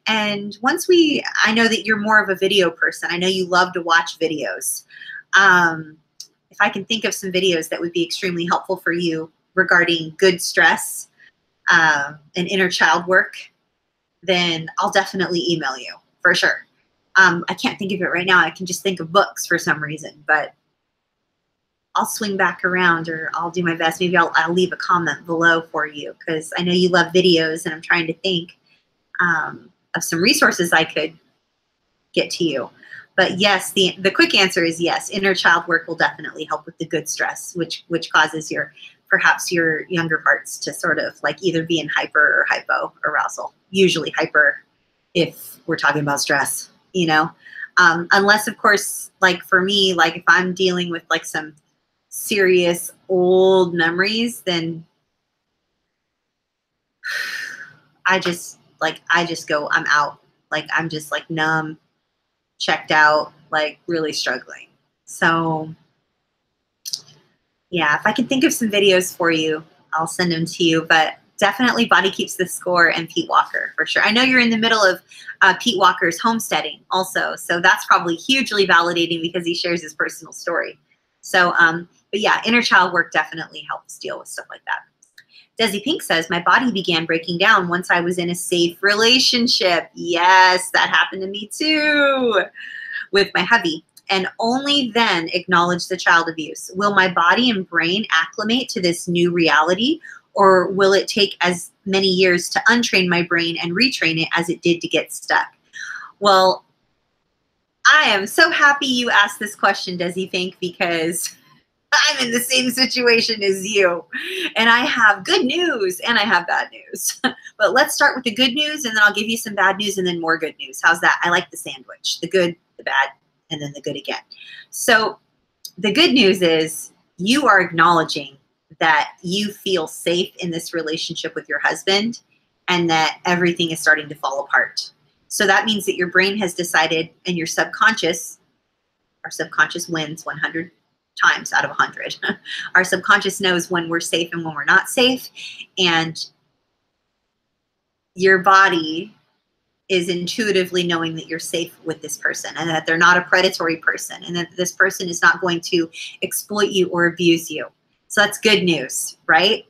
And I know that you're more of a video person. I know you love to watch videos. If I can think of some videos that would be extremely helpful for you regarding good stress and inner child work, then I'll definitely email you for sure. I can't think of it right now. I can just think of books for some reason, but I'll swing back around, or I'll do my best. Maybe I'll leave a comment below for you, because I know you love videos, and I'm trying to think of some resources I could get to you. But yes, the quick answer is yes. Inner child work will definitely help with the good stress, which causes perhaps your younger parts to sort of like either be in hyper or hypo arousal. Usually hyper if we're talking about stress. Unless, of course, like for me, like if I'm dealing with like some serious old memories, then I just go, I'm out. Like I'm just like numb, checked out, like really struggling. So Yeah, if I can think of some videos for you, I'll send them to you. But definitely Body Keeps the Score and Pete Walker for sure. I know you're in the middle of Pete Walker's homesteading also. So that's probably hugely validating because he shares his personal story. So, but yeah, inner child work definitely helps deal with stuff like that. Desi Pink says, my body began breaking down once I was in a safe relationship. Yes, that happened to me too with my hubby. And only then acknowledge the child abuse. Will my body and brain acclimate to this new reality, or will it take as many years to untrain my brain and retrain it as it did to get stuck? Well, I am so happy you asked this question, Desi Pink, because I'm in the same situation as you. And I have good news and I have bad news. But let's start with the good news, and then I'll give you some bad news and then more good news. How's that? I like the sandwich. The good, the bad, and then the good again. So the good news is you are acknowledging that you feel safe in this relationship with your husband and that everything is starting to fall apart. So that means that your brain has decided, and your subconscious, our subconscious wins 100 times out of 100. Our subconscious knows when we're safe and when we're not safe. And your body is intuitively knowing that you're safe with this person and that they're not a predatory person and that this person is not going to exploit you or abuse you. So that's good news, right?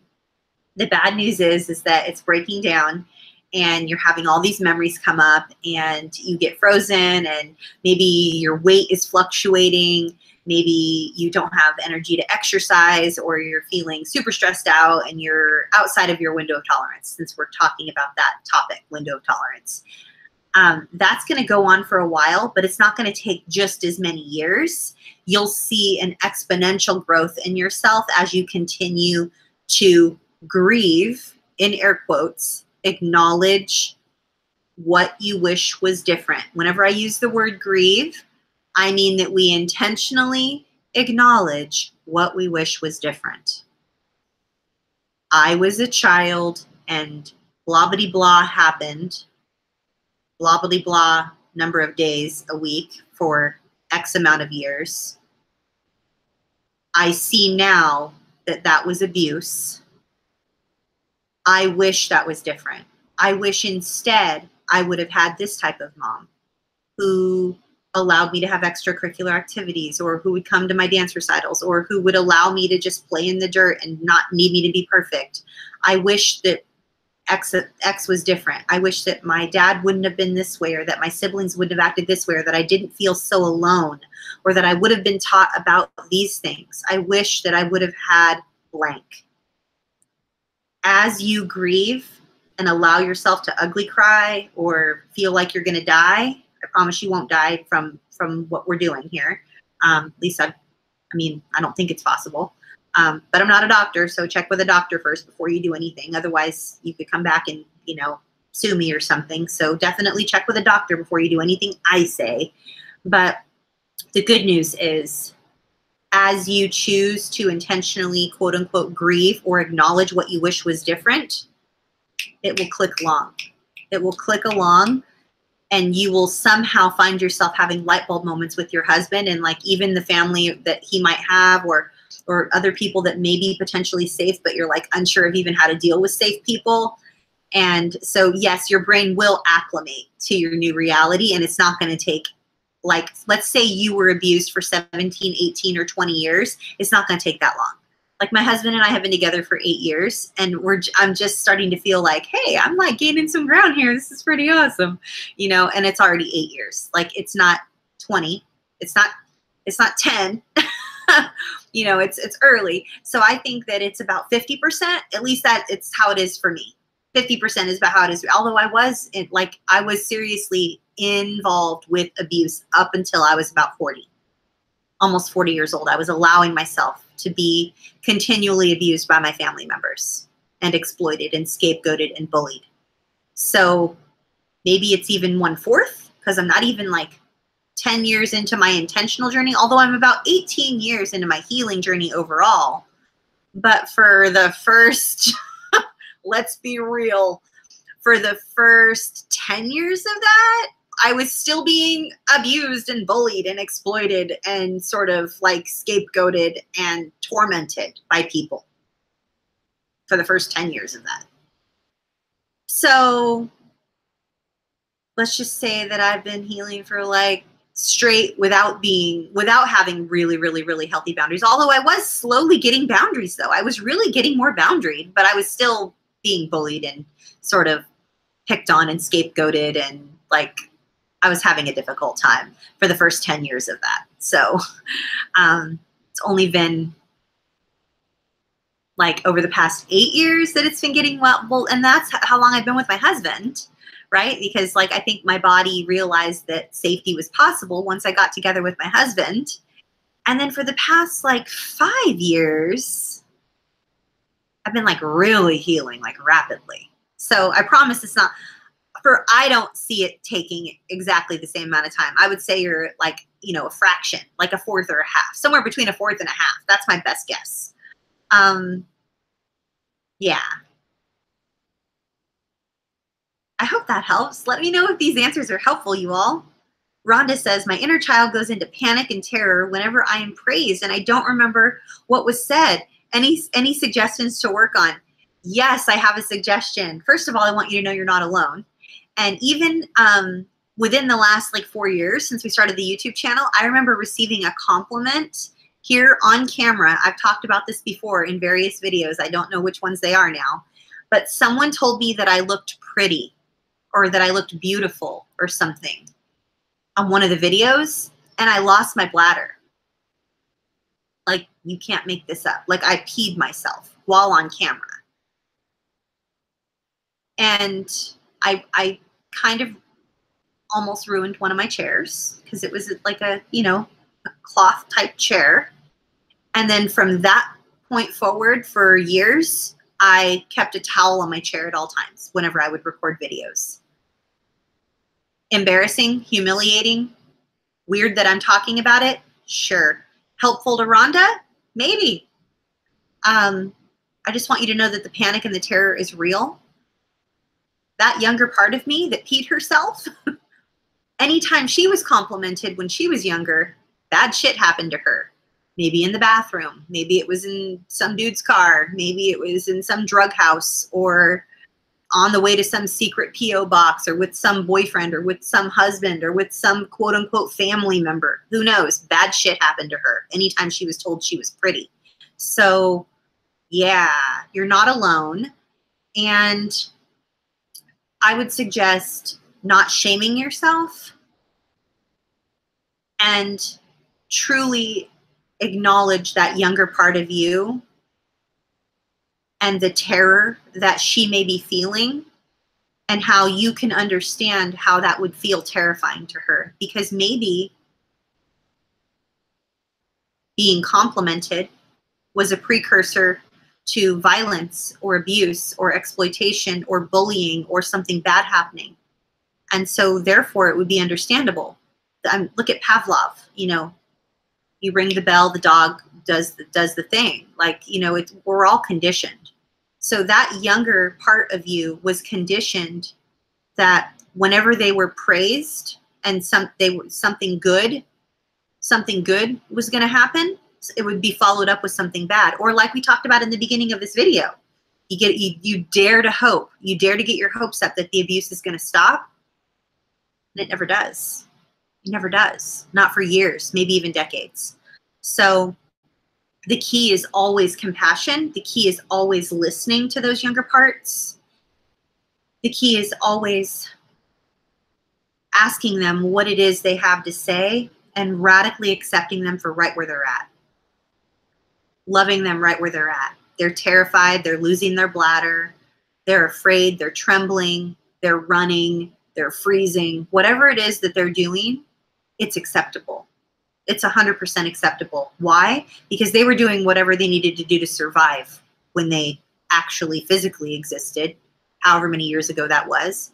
The bad news is that it's breaking down and you're having all these memories come up and you get frozen and maybe your weight is fluctuating. Maybe you don't have energy to exercise, or you're feeling super stressed out and you're outside of your window of tolerance, since we're talking about that topic, window of tolerance. That's going to go on for a while, but it's not going to take just as many years. You'll see an exponential growth in yourself as you continue to grieve, in air quotes, acknowledge what you wish was different. Whenever I use the word grieve, I mean that we intentionally acknowledge what we wish was different. I was a child and blah, blah, blah happened. Blah, blah, blah number of days a week for X amount of years. I see now that that was abuse. I wish that was different. I wish instead I would have had this type of mom who allowed me to have extracurricular activities, or who would come to my dance recitals, or who would allow me to just play in the dirt and not need me to be perfect. I wish that X was different. I wish that my dad wouldn't have been this way, or that my siblings wouldn't have acted this way, or that I didn't feel so alone, or that I would have been taught about these things. I wish that I would have had blank. As you grieve and allow yourself to ugly cry or feel like you're going to die, I promise you won't die from what we're doing here. At least I don't think it's possible. But I'm not a doctor, so check with a doctor first before you do anything. Otherwise, you could come back and, sue me or something. So definitely check with a doctor before you do anything I say. But the good news is, as you choose to intentionally, quote unquote, grieve or acknowledge what you wish was different, it will click along. It will click along. And you will somehow find yourself having light bulb moments with your husband, and like even the family that he might have, or other people that may be potentially safe, but you're like unsure of even how to deal with safe people. And so, yes, your brain will acclimate to your new reality, and it's not going to take, like, let's say you were abused for 17, 18, or 20 years. It's not going to take that long. Like, my husband and I have been together for 8 years, and I'm just starting to feel like, hey, I'm like gaining some ground here. This is pretty awesome, and it's already 8 years. Like, it's not 20. It's not 10. It's early. So I think that it's about 50%, at least that it's how it is for me. 50% is about how it is. Although I was seriously involved with abuse up until I was about 40, almost 40 years old. I was allowing myself to be continually abused by my family members and exploited and scapegoated and bullied. So maybe it's even 1/4, because I'm not even like 10 years into my intentional journey, although I'm about 18 years into my healing journey overall. But for the first, let's be real, for the first 10 years of that, I was still being abused and bullied and exploited and sort of like scapegoated and tormented by people for the first 10 years of that. So let's just say that I've been healing for like straight without having really, really, really healthy boundaries. Although I was slowly getting boundaries though. I was really getting more boundaried, but I was still being bullied and sort of picked on and scapegoated, and like I was having a difficult time for the first 10 years of that. So it's only been like over the past 8 years that it's been getting well, and that's how long I've been with my husband, right? Because like I think my body realized that safety was possible once I got together with my husband. And then for the past like 5 years, I've been like really healing like rapidly. So I promise it's not I don't see it taking exactly the same amount of time. I would say you're like, you know, a fraction, like a fourth or a half, somewhere between a fourth and a half. That's my best guess. Yeah. I hope that helps. Let me know if these answers are helpful, you all. Rhonda says, my inner child goes into panic and terror whenever I am praised and I don't remember what was said. Any suggestions to work on? Yes, I have a suggestion. First of all, I want you to know you're not alone. And even within the last like 4 years since we started the YouTube channel, I remember receiving a compliment here on camera. I've talked about this before in various videos. I don't know which ones they are now, but someone told me that I looked pretty or that I looked beautiful or something on one of the videos, and I lost my bladder. Like, you can't make this up. Like, I peed myself while on camera. And I kind of almost ruined one of my chairs because it was like a, you know, a cloth type chair. And then from that point forward for years, I kept a towel on my chair at all times whenever I would record videos. Embarrassing, humiliating, weird that I'm talking about it? Sure. Helpful to Rhonda? Maybe. I just want you to know that the panic and the terror is real. That younger part of me that peed herself, anytime she was complimented when she was younger, bad shit happened to her. Maybe in the bathroom. Maybe it was in some dude's car. Maybe it was in some drug house or on the way to some secret P.O. box or with some boyfriend or with some husband or with some quote unquote family member. Who knows? Bad shit happened to her anytime she was told she was pretty. So yeah, you're not alone. And I would suggest not shaming yourself and truly acknowledge that younger part of you and the terror that she may be feeling and how you can understand how that would feel terrifying to her. Because maybe being complimented was a precursor to violence or abuse or exploitation or bullying or something bad happening. And so therefore it would be understandable. Look at Pavlov, you know, you ring the bell, the dog does the thing. Like, you know, we're all conditioned. So that younger part of you was conditioned that whenever they were praised and something good was going to happen, it would be followed up with something bad. Or like we talked about in the beginning of this video, you dare to hope, you dare to get your hopes up that the abuse is going to stop, and it never does. It never does. Not for years, maybe even decades. So the key is always compassion. The key is always listening to those younger parts. The key is always asking them what it is they have to say and radically accepting them for right where they're at. Loving them right where they're at. They're terrified. They're losing their bladder. They're afraid. They're trembling. They're running. They're freezing. Whatever it is that they're doing, it's acceptable. It's 100% acceptable. Why? Because they were doing whatever they needed to do to survive when they actually physically existed, however many years ago that was.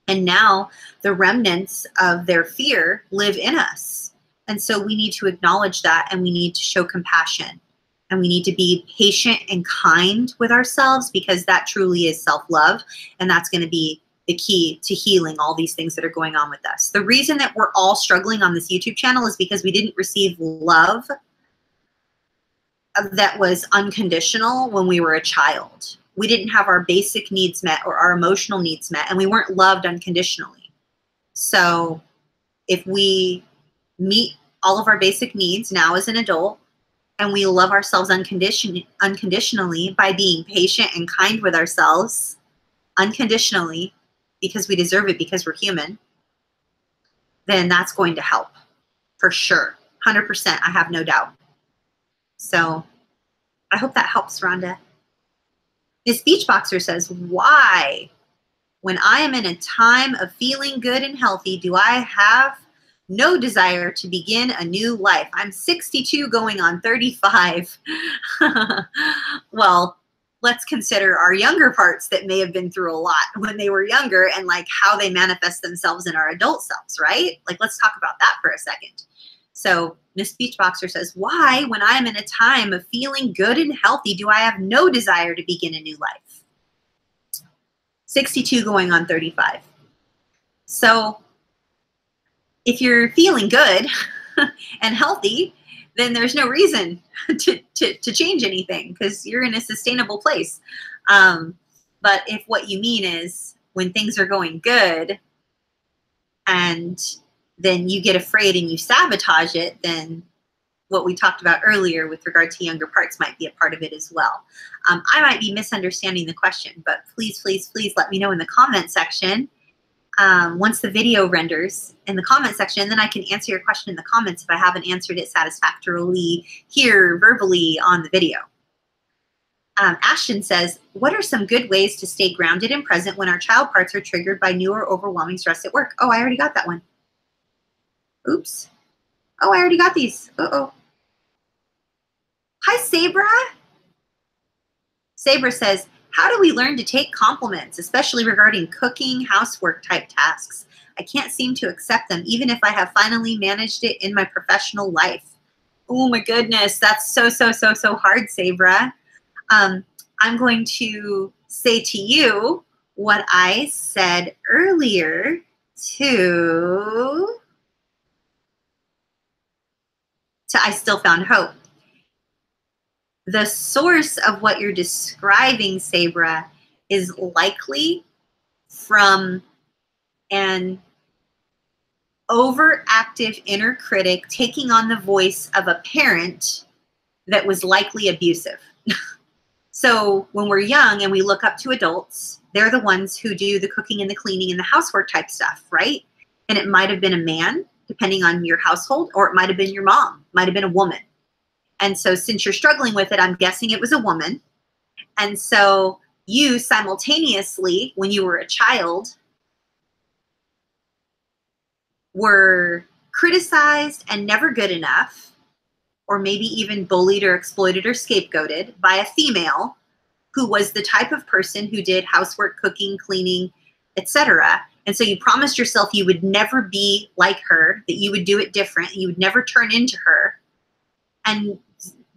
And now the remnants of their fear live in us. And so we need to acknowledge that, and we need to show compassion, and we need to be patient and kind with ourselves, because that truly is self-love. And that's going to be the key to healing all these things that are going on with us. The reason that we're all struggling on this YouTube channel is because we didn't receive love that was unconditional when we were a child. We didn't have our basic needs met or our emotional needs met, and we weren't loved unconditionally. So if we meet all of our basic needs now as an adult, and we love ourselves unconditionally by being patient and kind with ourselves unconditionally because we deserve it, because we're human, then that's going to help for sure. 100%, I have no doubt. So I hope that helps, Rhonda. This beach boxer says, why, when I am in a time of feeling good and healthy, do I have no desire to begin a new life? I'm 62 going on 35. Well, let's consider our younger parts that may have been through a lot when they were younger and like how they manifest themselves in our adult selves, right? Like, let's talk about that for a second. So Miss Beach Boxer says, why, when I am in a time of feeling good and healthy, do I have no desire to begin a new life? 62 going on 35. So if you're feeling good and healthy, then there's no reason to change anything because you're in a sustainable place. But if what you mean is when things are going good and then you get afraid and you sabotage it, then what we talked about earlier with regard to younger parts might be a part of it as well. I might be misunderstanding the question, but please, please, please let me know in the comment section. Once the video renders in the comment section, then I can answer your question in the comments if I haven't answered it satisfactorily here verbally on the video. Ashton says, what are some good ways to stay grounded and present when our child parts are triggered by new or overwhelming stress at work? Oh, I already got that one. Oops. Oh, I already got these. Uh-oh. Hi, Sabra. Sabra says, how do we learn to take compliments, especially regarding cooking, housework type tasks? I can't seem to accept them, even if I have finally managed it in my professional life. Oh my goodness, that's so hard, Sabra. I'm going to say to you what I said earlier to I Still Found Hope. The source of what you're describing, Sabra, is likely from an overactive inner critic taking on the voice of a parent that was likely abusive. So when we're young and we look up to adults, they're the ones who do the cooking and the cleaning and the housework type stuff, right? And it might have been a man, depending on your household, or it might have been your mom, might have been a woman. And so since you're struggling with it, I'm guessing it was a woman. And so you simultaneously, when you were a child, were criticized and never good enough, or maybe even bullied or exploited or scapegoated by a female who was the type of person who did housework, cooking, cleaning, etc. And so you promised yourself you would never be like her, that you would do it different, you would never turn into her. And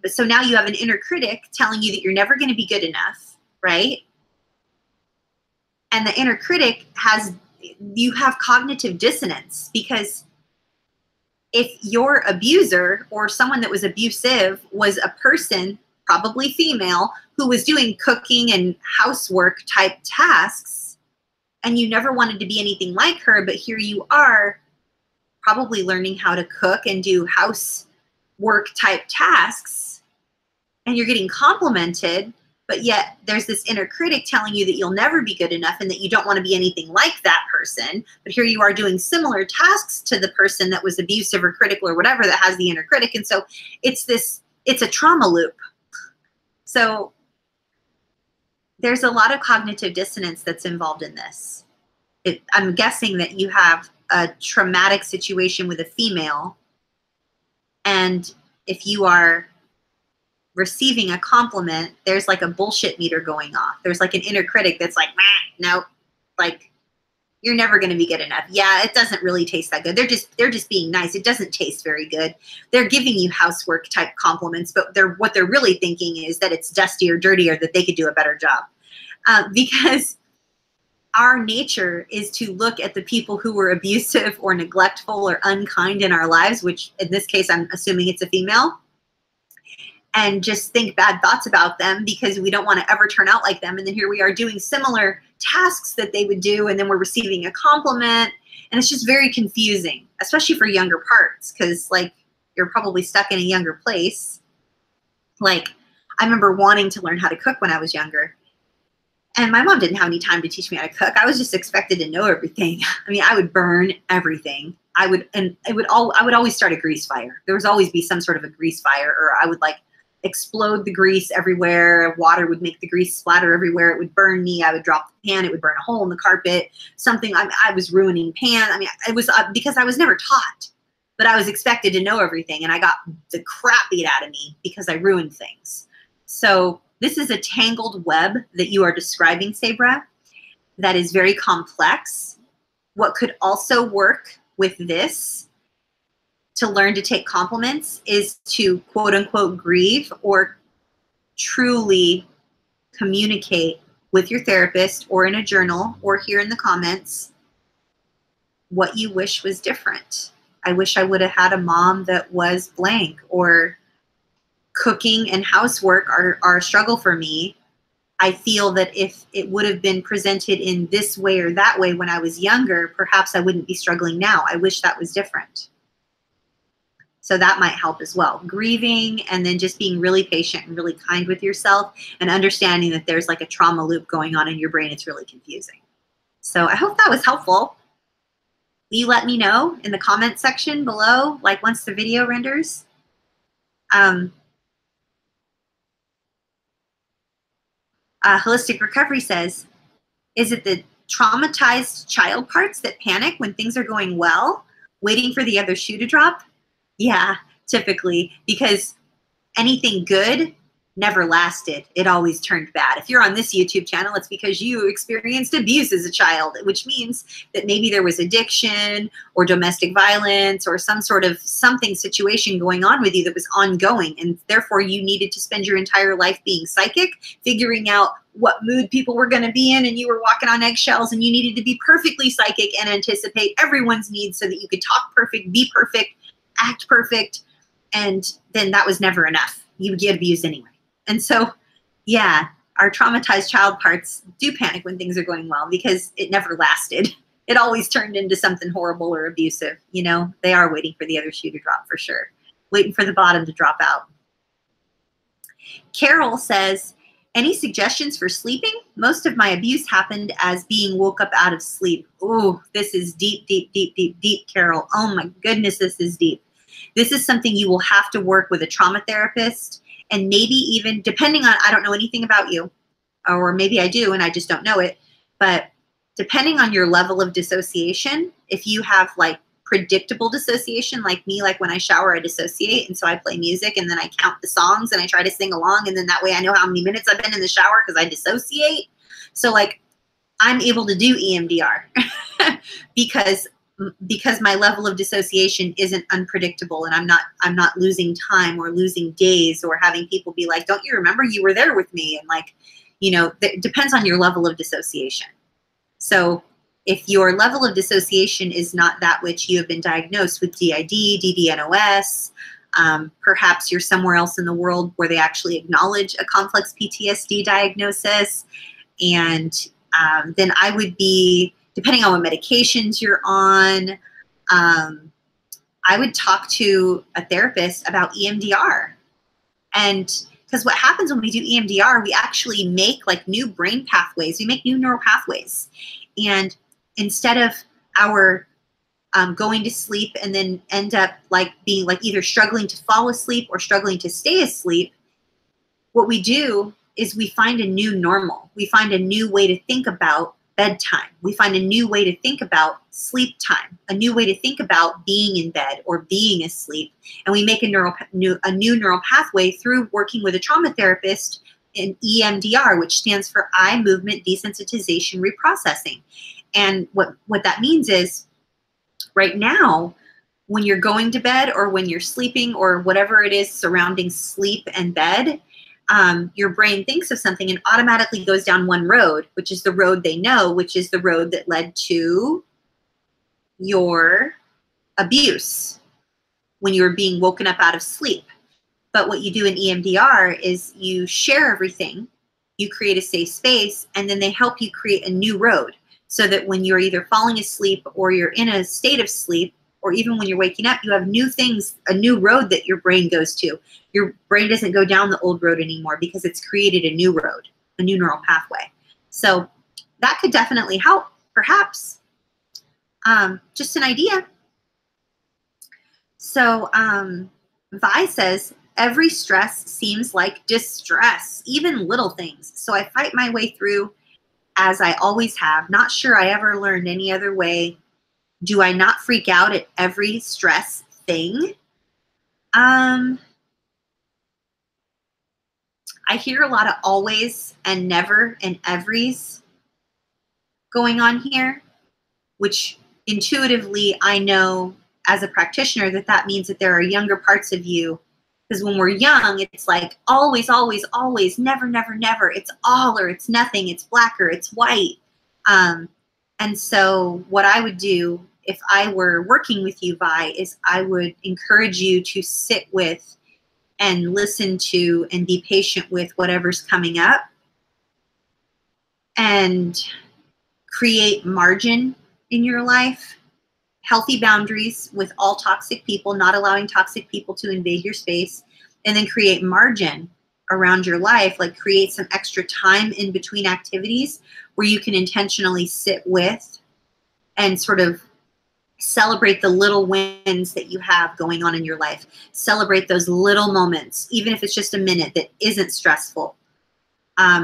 so now you have an inner critic telling you that you're never going to be good enough, right? And the inner critic you have cognitive dissonance, because if your abuser or someone that was abusive was a person, probably female, who was doing cooking and housework type tasks, and you never wanted to be anything like her, but here you are probably learning how to cook and do housework type tasks, and you're getting complimented, but yet there's this inner critic telling you that you'll never be good enough and that you don't want to be anything like that person. But here you are doing similar tasks to the person that was abusive or critical or whatever that has the inner critic. And so it's a trauma loop. So there's a lot of cognitive dissonance that's involved in this. I'm guessing that you have a traumatic situation with a female, and if you are receiving a compliment, there's like a bullshit meter going off. There's like an inner critic that's like, nope, like, you're never going to be good enough. Yeah, it doesn't really taste that good. They're just being nice. It doesn't taste very good. They're giving you housework type compliments, but what they're really thinking is that it's dusty or dirty or that they could do a better job. Because our nature is to look at the people who were abusive or neglectful or unkind in our lives, which in this case, I'm assuming it's a female, and just think bad thoughts about them because we don't want to ever turn out like them. And then here we are doing similar tasks that they would do, and then we're receiving a compliment. And it's just very confusing, especially for younger parts, because like you're probably stuck in a younger place. Like I remember wanting to learn how to cook when I was younger. And my mom didn't have any time to teach me how to cook. I was just expected to know everything. I mean, I would burn everything. I would always start a grease fire. There was always be some sort of a grease fire, or I would like explode the grease everywhere. Water would make the grease splatter everywhere. It would burn me. I would drop the pan. It would burn a hole in the carpet. I was ruining pan. I mean, it was because I was never taught, but I was expected to know everything, and I got the crap beat out of me because I ruined things. So this is a tangled web that you are describing, Sabra, that is very complex. What could also work with this to learn to take compliments is to quote unquote grieve or truly communicate with your therapist or in a journal or here in the comments what you wish was different. I wish I would have had a mom that was blank, or cooking and housework are a struggle for me. I feel that if it would have been presented in this way or that way when I was younger, perhaps I wouldn't be struggling now. I wish that was different. So that might help as well. Grieving, and then just being really patient and really kind with yourself, and understanding that there's like a trauma loop going on in your brain. It's really confusing. So I hope that was helpful. Will you let me know in the comment section below, like once the video renders? Holistic Recovery says, is it the traumatized child parts that panic when things are going well, waiting for the other shoe to drop? Yeah, typically, because anything good never lasted. It always turned bad. If you're on this YouTube channel, it's because you experienced abuse as a child, which means that maybe there was addiction or domestic violence or some sort of situation going on with you that was ongoing, and therefore you needed to spend your entire life being psychic, figuring out what mood people were going to be in, and you were walking on eggshells, and you needed to be perfectly psychic and anticipate everyone's needs so that you could talk perfect, be perfect, act perfect, and then that was never enough. You would get abused anyway. And so, yeah, our traumatized child parts do panic when things are going well because it never lasted. It always turned into something horrible or abusive. You know, they are waiting for the other shoe to drop for sure. Waiting for the bottom to drop out. Carol says, any suggestions for sleeping? Most of my abuse happened as being woke up out of sleep. Ooh, this is deep, deep, deep, deep, deep, Carol. Oh my goodness, this is deep. This is something you will have to work with a trauma therapist, and maybe even, depending on, I don't know anything about you, or maybe I do and I just don't know it, but depending on your level of dissociation, if you have like predictable dissociation like me, like when I shower I dissociate, and so I play music and then I count the songs and I try to sing along, and then that way I know how many minutes I've been in the shower because I dissociate. So like I'm able to do EMDR because my level of dissociation isn't unpredictable, and I'm not losing time or losing days or having people be like, don't you remember you were there with me? And like, you know, it depends on your level of dissociation. So if your level of dissociation is not that which you have been diagnosed with DID, DDNOS, perhaps you're somewhere else in the world where they actually acknowledge a complex PTSD diagnosis, and then I would be, depending on what medications you're on, I would talk to a therapist about EMDR. And because what happens when we do EMDR, we actually make like new brain pathways. We make new neural pathways. And instead of our going to sleep and then end up like being like either struggling to fall asleep or struggling to stay asleep, what we do is we find a new normal. We find a new way to think about bedtime. We find a new way to think about sleep time, a new way to think about being in bed or being asleep. And we make a new neural pathway through working with a trauma therapist in EMDR, which stands for eye movement desensitization reprocessing. And what that means is right now, when you're going to bed or when you're sleeping or whatever it is surrounding sleep and bed, your brain thinks of something and automatically goes down one road, which is the road they know, which is the road that led to your abuse when you were being woken up out of sleep. But what you do in EMDR is you share everything, you create a safe space, and then they help you create a new road so that when you're either falling asleep or you're in a state of sleep, or even when you're waking up, you have new things, a new road that your brain goes to. Your brain doesn't go down the old road anymore because it's created a new road, a new neural pathway. So that could definitely help, perhaps. Just an idea. So Vi says, every stress seems like distress, even little things. So I fight my way through as I always have. Not sure I ever learned any other way. Do I not freak out at every stress thing? I hear a lot of always and never and everys going on here, which intuitively I know as a practitioner that that means that there are younger parts of you. Because when we're young, it's like always, always, always, never, never, never. It's all or it's nothing. It's black or it's white. And so what I would do if I were working with you, Vi, is I would encourage you to sit with and listen to and be patient with whatever's coming up and create margin in your life, healthy boundaries with all toxic people, not allowing toxic people to invade your space, and then create margin around your life, like create some extra time in between activities where you can intentionally sit with and sort of celebrate the little wins that you have going on in your life. Celebrate those little moments, even if it's just a minute that isn't stressful.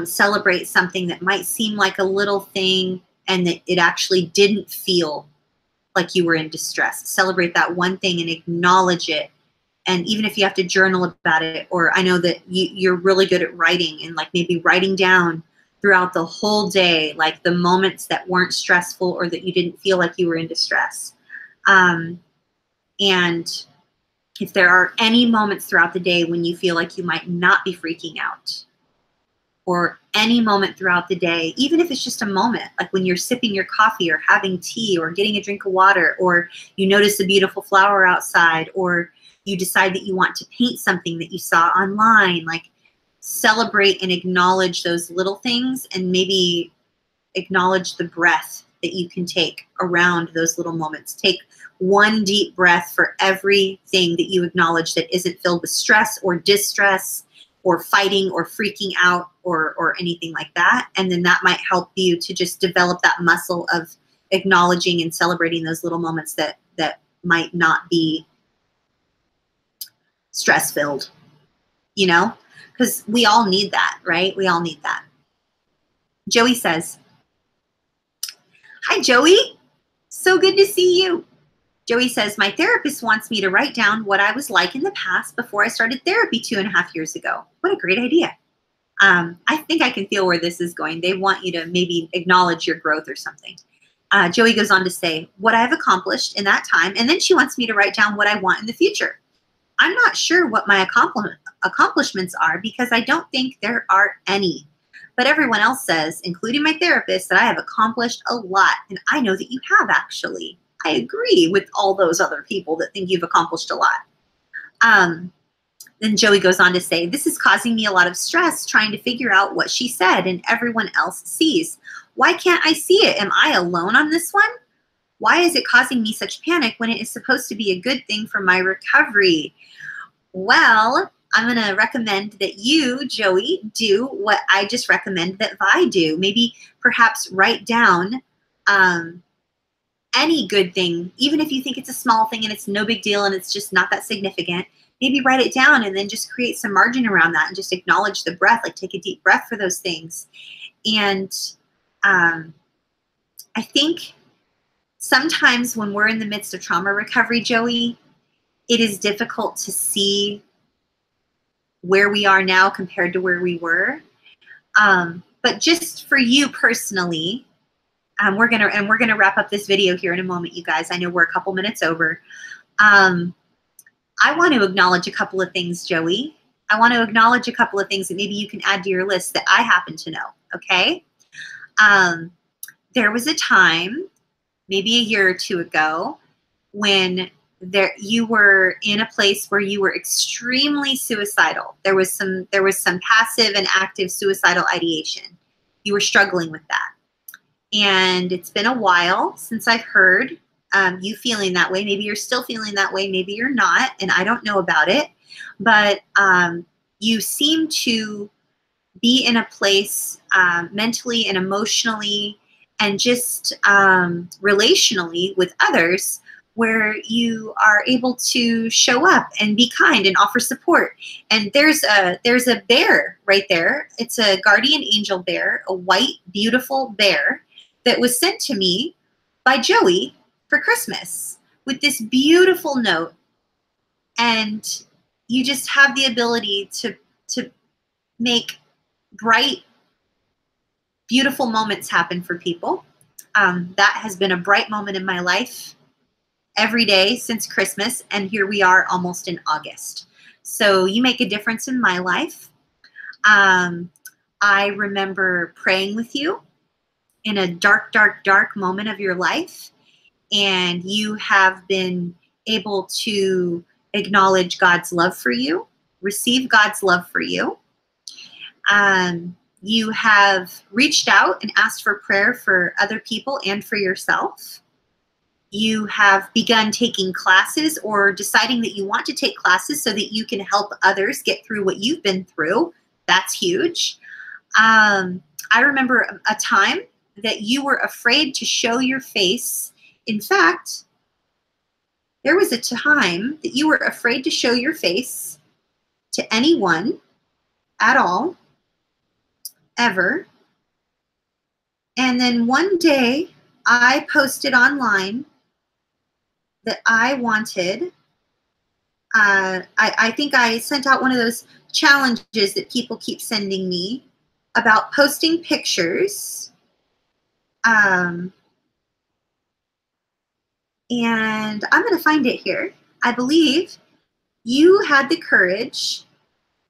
Celebrate something that might seem like a little thing and that it actually didn't feel like you were in distress. Celebrate that one thing and acknowledge it. And even if you have to journal about it, or I know that you're really good at writing and like maybe writing down throughout the whole day, like the moments that weren't stressful or that you didn't feel like you were in distress. And if there are any moments throughout the day when you feel like you might not be freaking out, or any moment throughout the day, even if it's just a moment, like when you're sipping your coffee or having tea or getting a drink of water, or you notice a beautiful flower outside, or you decide that you want to paint something that you saw online, like celebrate and acknowledge those little things, and maybe acknowledge the breath that you can take around those little moments. Take one deep breath for everything that you acknowledge that isn't filled with stress or distress or fighting or freaking out or anything like that. And then that might help you to just develop that muscle of acknowledging and celebrating those little moments that might not be stress-filled, you know? Because we all need that, right? We all need that. Joey says, hi, Joey. So good to see you. Joey says, my therapist wants me to write down what I was like in the past before I started therapy 2.5 years ago. What a great idea. I think I can feel where this is going. They want you to maybe acknowledge your growth or something. Joey goes on to say, what I've accomplished in that time, and then she wants me to write down what I want in the future. I'm not sure what my accomplishments are because I don't think there are any. But everyone else says, including my therapist, that I have accomplished a lot, and I know that you have actually. I agree with all those other people that think you've accomplished a lot. Then Joey goes on to say, this is causing me a lot of stress trying to figure out what she said and everyone else sees. Why can't I see it? Am I alone on this one? Why is it causing me such panic when it is supposed to be a good thing for my recovery? Well, I'm going to recommend that you, Joey, do what I just recommend that Vi do. Maybe perhaps write down any good thing, even if you think it's a small thing and it's no big deal and it's just not that significant. Maybe write it down and then just create some margin around that and just acknowledge the breath, like take a deep breath for those things. And I think sometimes when we're in the midst of trauma recovery, Joey, it is difficult to see where we are now compared to where we were. But just for you personally, we're gonna wrap up this video here in a moment, you guys. I know we're a couple minutes over. I want to acknowledge a couple of things, Joey. I want to acknowledge a couple of things that maybe you can add to your list that I happen to know, okay? There was a time, maybe a year or two ago, when you were in a place where you were extremely suicidal. There was some passive and active suicidal ideation. You were struggling with that. And it's been a while since I've heard you feeling that way. Maybe you're still feeling that way. Maybe you're not, and I don't know about it. But you seem to be in a place mentally and emotionally and just relationally with others where you are able to show up and be kind and offer support. And there's a bear right there. It's a guardian angel bear, a white, beautiful bear that was sent to me by Joey for Christmas with this beautiful note. And you just have the ability to make bright, beautiful moments happen for people. That has been a bright moment in my life every day since Christmas, and here we are almost in August. So you make a difference in my life. I remember praying with you in a dark, dark, dark moment of your life, and you have been able to acknowledge God's love for you, receive God's love for you. You have reached out and asked for prayer for other people and for yourself. You have begun taking classes or deciding that you want to take classes so that you can help others get through what you've been through. That's huge. I remember a time that you were afraid to show your face. In fact, there was a time that you were afraid to show your face to anyone at all, ever. And then one day I posted online that I wanted, I think I sent out one of those challenges that people keep sending me about posting pictures. And I'm going to find it here. I believe you had the courage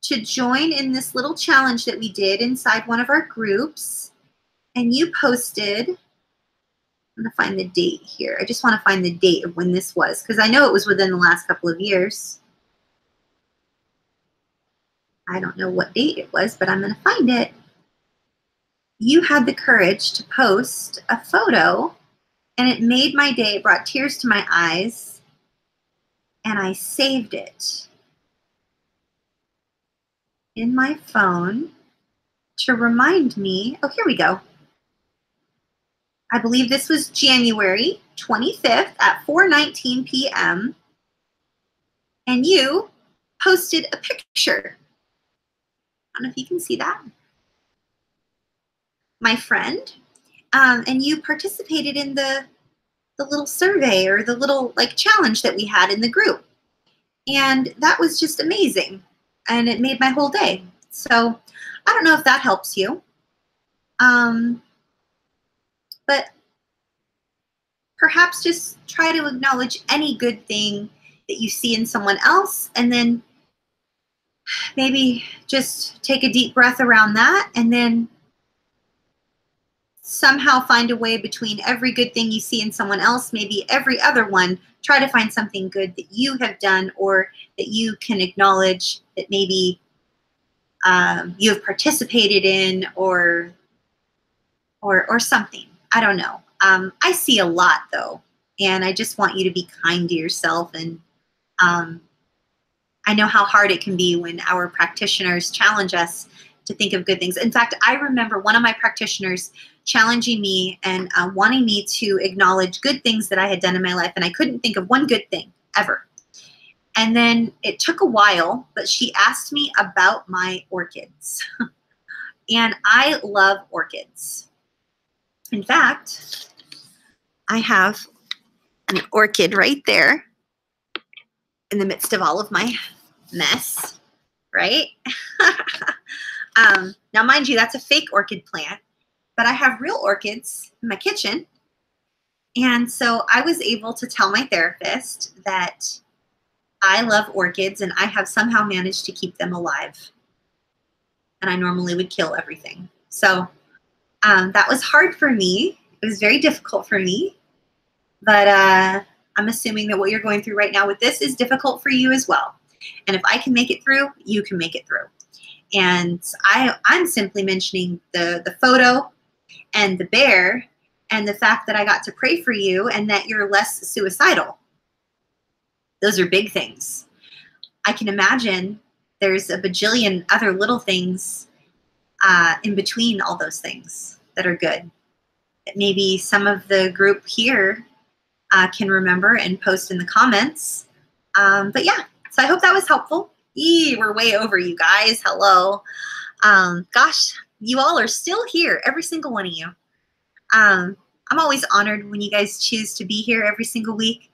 to join in this little challenge that we did inside one of our groups. And you posted, I'm going to find the date here. I just want to find the date of when this was, because I know it was within the last couple of years. I don't know what date it was, but I'm going to find it. You had the courage to post a photo, and it made my day. It brought tears to my eyes, and I saved it in my phone to remind me. Oh, here we go. I believe this was January 25th at 4:19 p.m. And you posted a picture. I don't know if you can see that. My friend. And you participated in the little survey or the little challenge that we had in the group. And that was just amazing. And it made my whole day. So I don't know if that helps you. But perhaps just try to acknowledge any good thing that you see in someone else, and then maybe just take a deep breath around that, and then somehow find a way between every good thing you see in someone else, maybe every other one, try to find something good that you have done or that you can acknowledge that maybe you have participated in or something. I don't know. I see a lot though, and I just want you to be kind to yourself. And I know how hard it can be when our practitioners challenge us to think of good things. In fact, I remember one of my practitioners challenging me and wanting me to acknowledge good things that I had done in my life, and I couldn't think of one good thing ever. And then it took a while, but she asked me about my orchids. And I love orchids. In fact, I have an orchid right there in the midst of all of my mess, right? Now, mind you, that's a fake orchid plant, but I have real orchids in my kitchen. And so I was able to tell my therapist that I love orchids, and I have somehow managed to keep them alive. And I normally would kill everything. So that was hard for me. It was very difficult for me. But I'm assuming that what you're going through right now with this is difficult for you as well. And if I can make it through, you can make it through. And I'm simply mentioning the photo and the bear and the fact that I got to pray for you and that you're less suicidal. Those are big things. I can imagine there's a bajillion other little things in between all those things that are good. That maybe some of the group here can remember and post in the comments. But yeah, so I hope that was helpful. We're way over, you guys. Hello. Gosh, you all are still here, every single one of you. I'm always honored when you guys choose to be here every single week.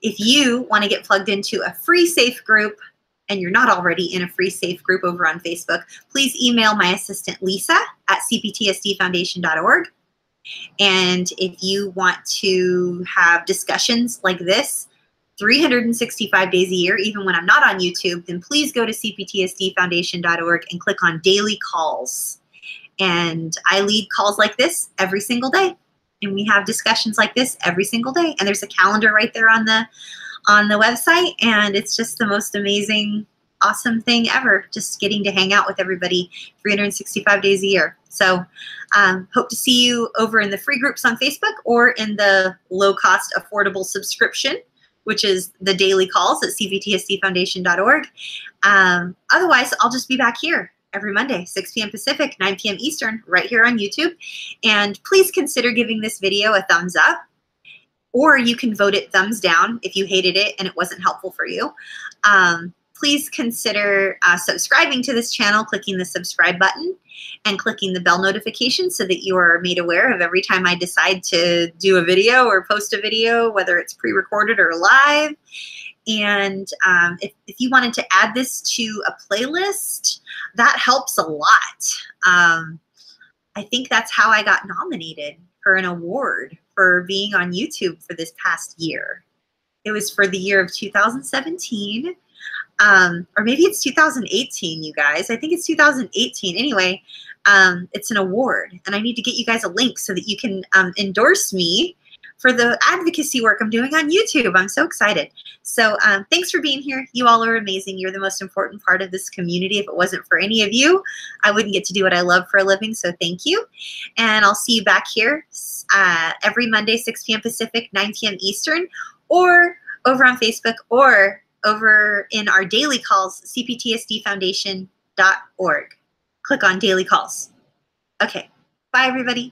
If you want to get plugged into a free safe group and you're not already in a free safe group over on Facebook, please email my assistant Lisa at cptsdfoundation.org. And if you want to have discussions like this 365 days a year, even when I'm not on YouTube, then please go to cptsdfoundation.org and click on daily calls. And I lead calls like this every single day. And we have discussions like this every single day. And there's a calendar right there on the website. And it's just the most amazing, awesome thing ever, just getting to hang out with everybody 365 days a year. So hope to see you over in the free groups on Facebook or in the low-cost, affordable subscription, which is the daily calls at cptsdfoundation.org. Otherwise, I'll just be back here every Monday, 6 p.m. Pacific, 9 p.m. Eastern, right here on YouTube. And please consider giving this video a thumbs up, or you can vote it thumbs down if you hated it and it wasn't helpful for you. Please consider subscribing to this channel, clicking the subscribe button and clicking the bell notification so that you are made aware of every time I decide to do a video or post a video, whether it's pre-recorded or live. And if you wanted to add this to a playlist, that helps a lot. I think that's how I got nominated for an award for being on YouTube for this past year. It was for the year of 2017. Or maybe it's 2018, you guys. I think it's 2018. Anyway, it's an award, and I need to get you guys a link so that you can endorse me for the advocacy work I'm doing on YouTube. I'm so excited. So thanks for being here. You all are amazing. You're the most important part of this community. If it wasn't for any of you, I wouldn't get to do what I love for a living, so thank you. And I'll see you back here every Monday, 6 p.m. Pacific, 9 p.m. Eastern, or over on Facebook, or over in our daily calls, cptsdfoundation.org. Click on daily calls. Okay, bye everybody.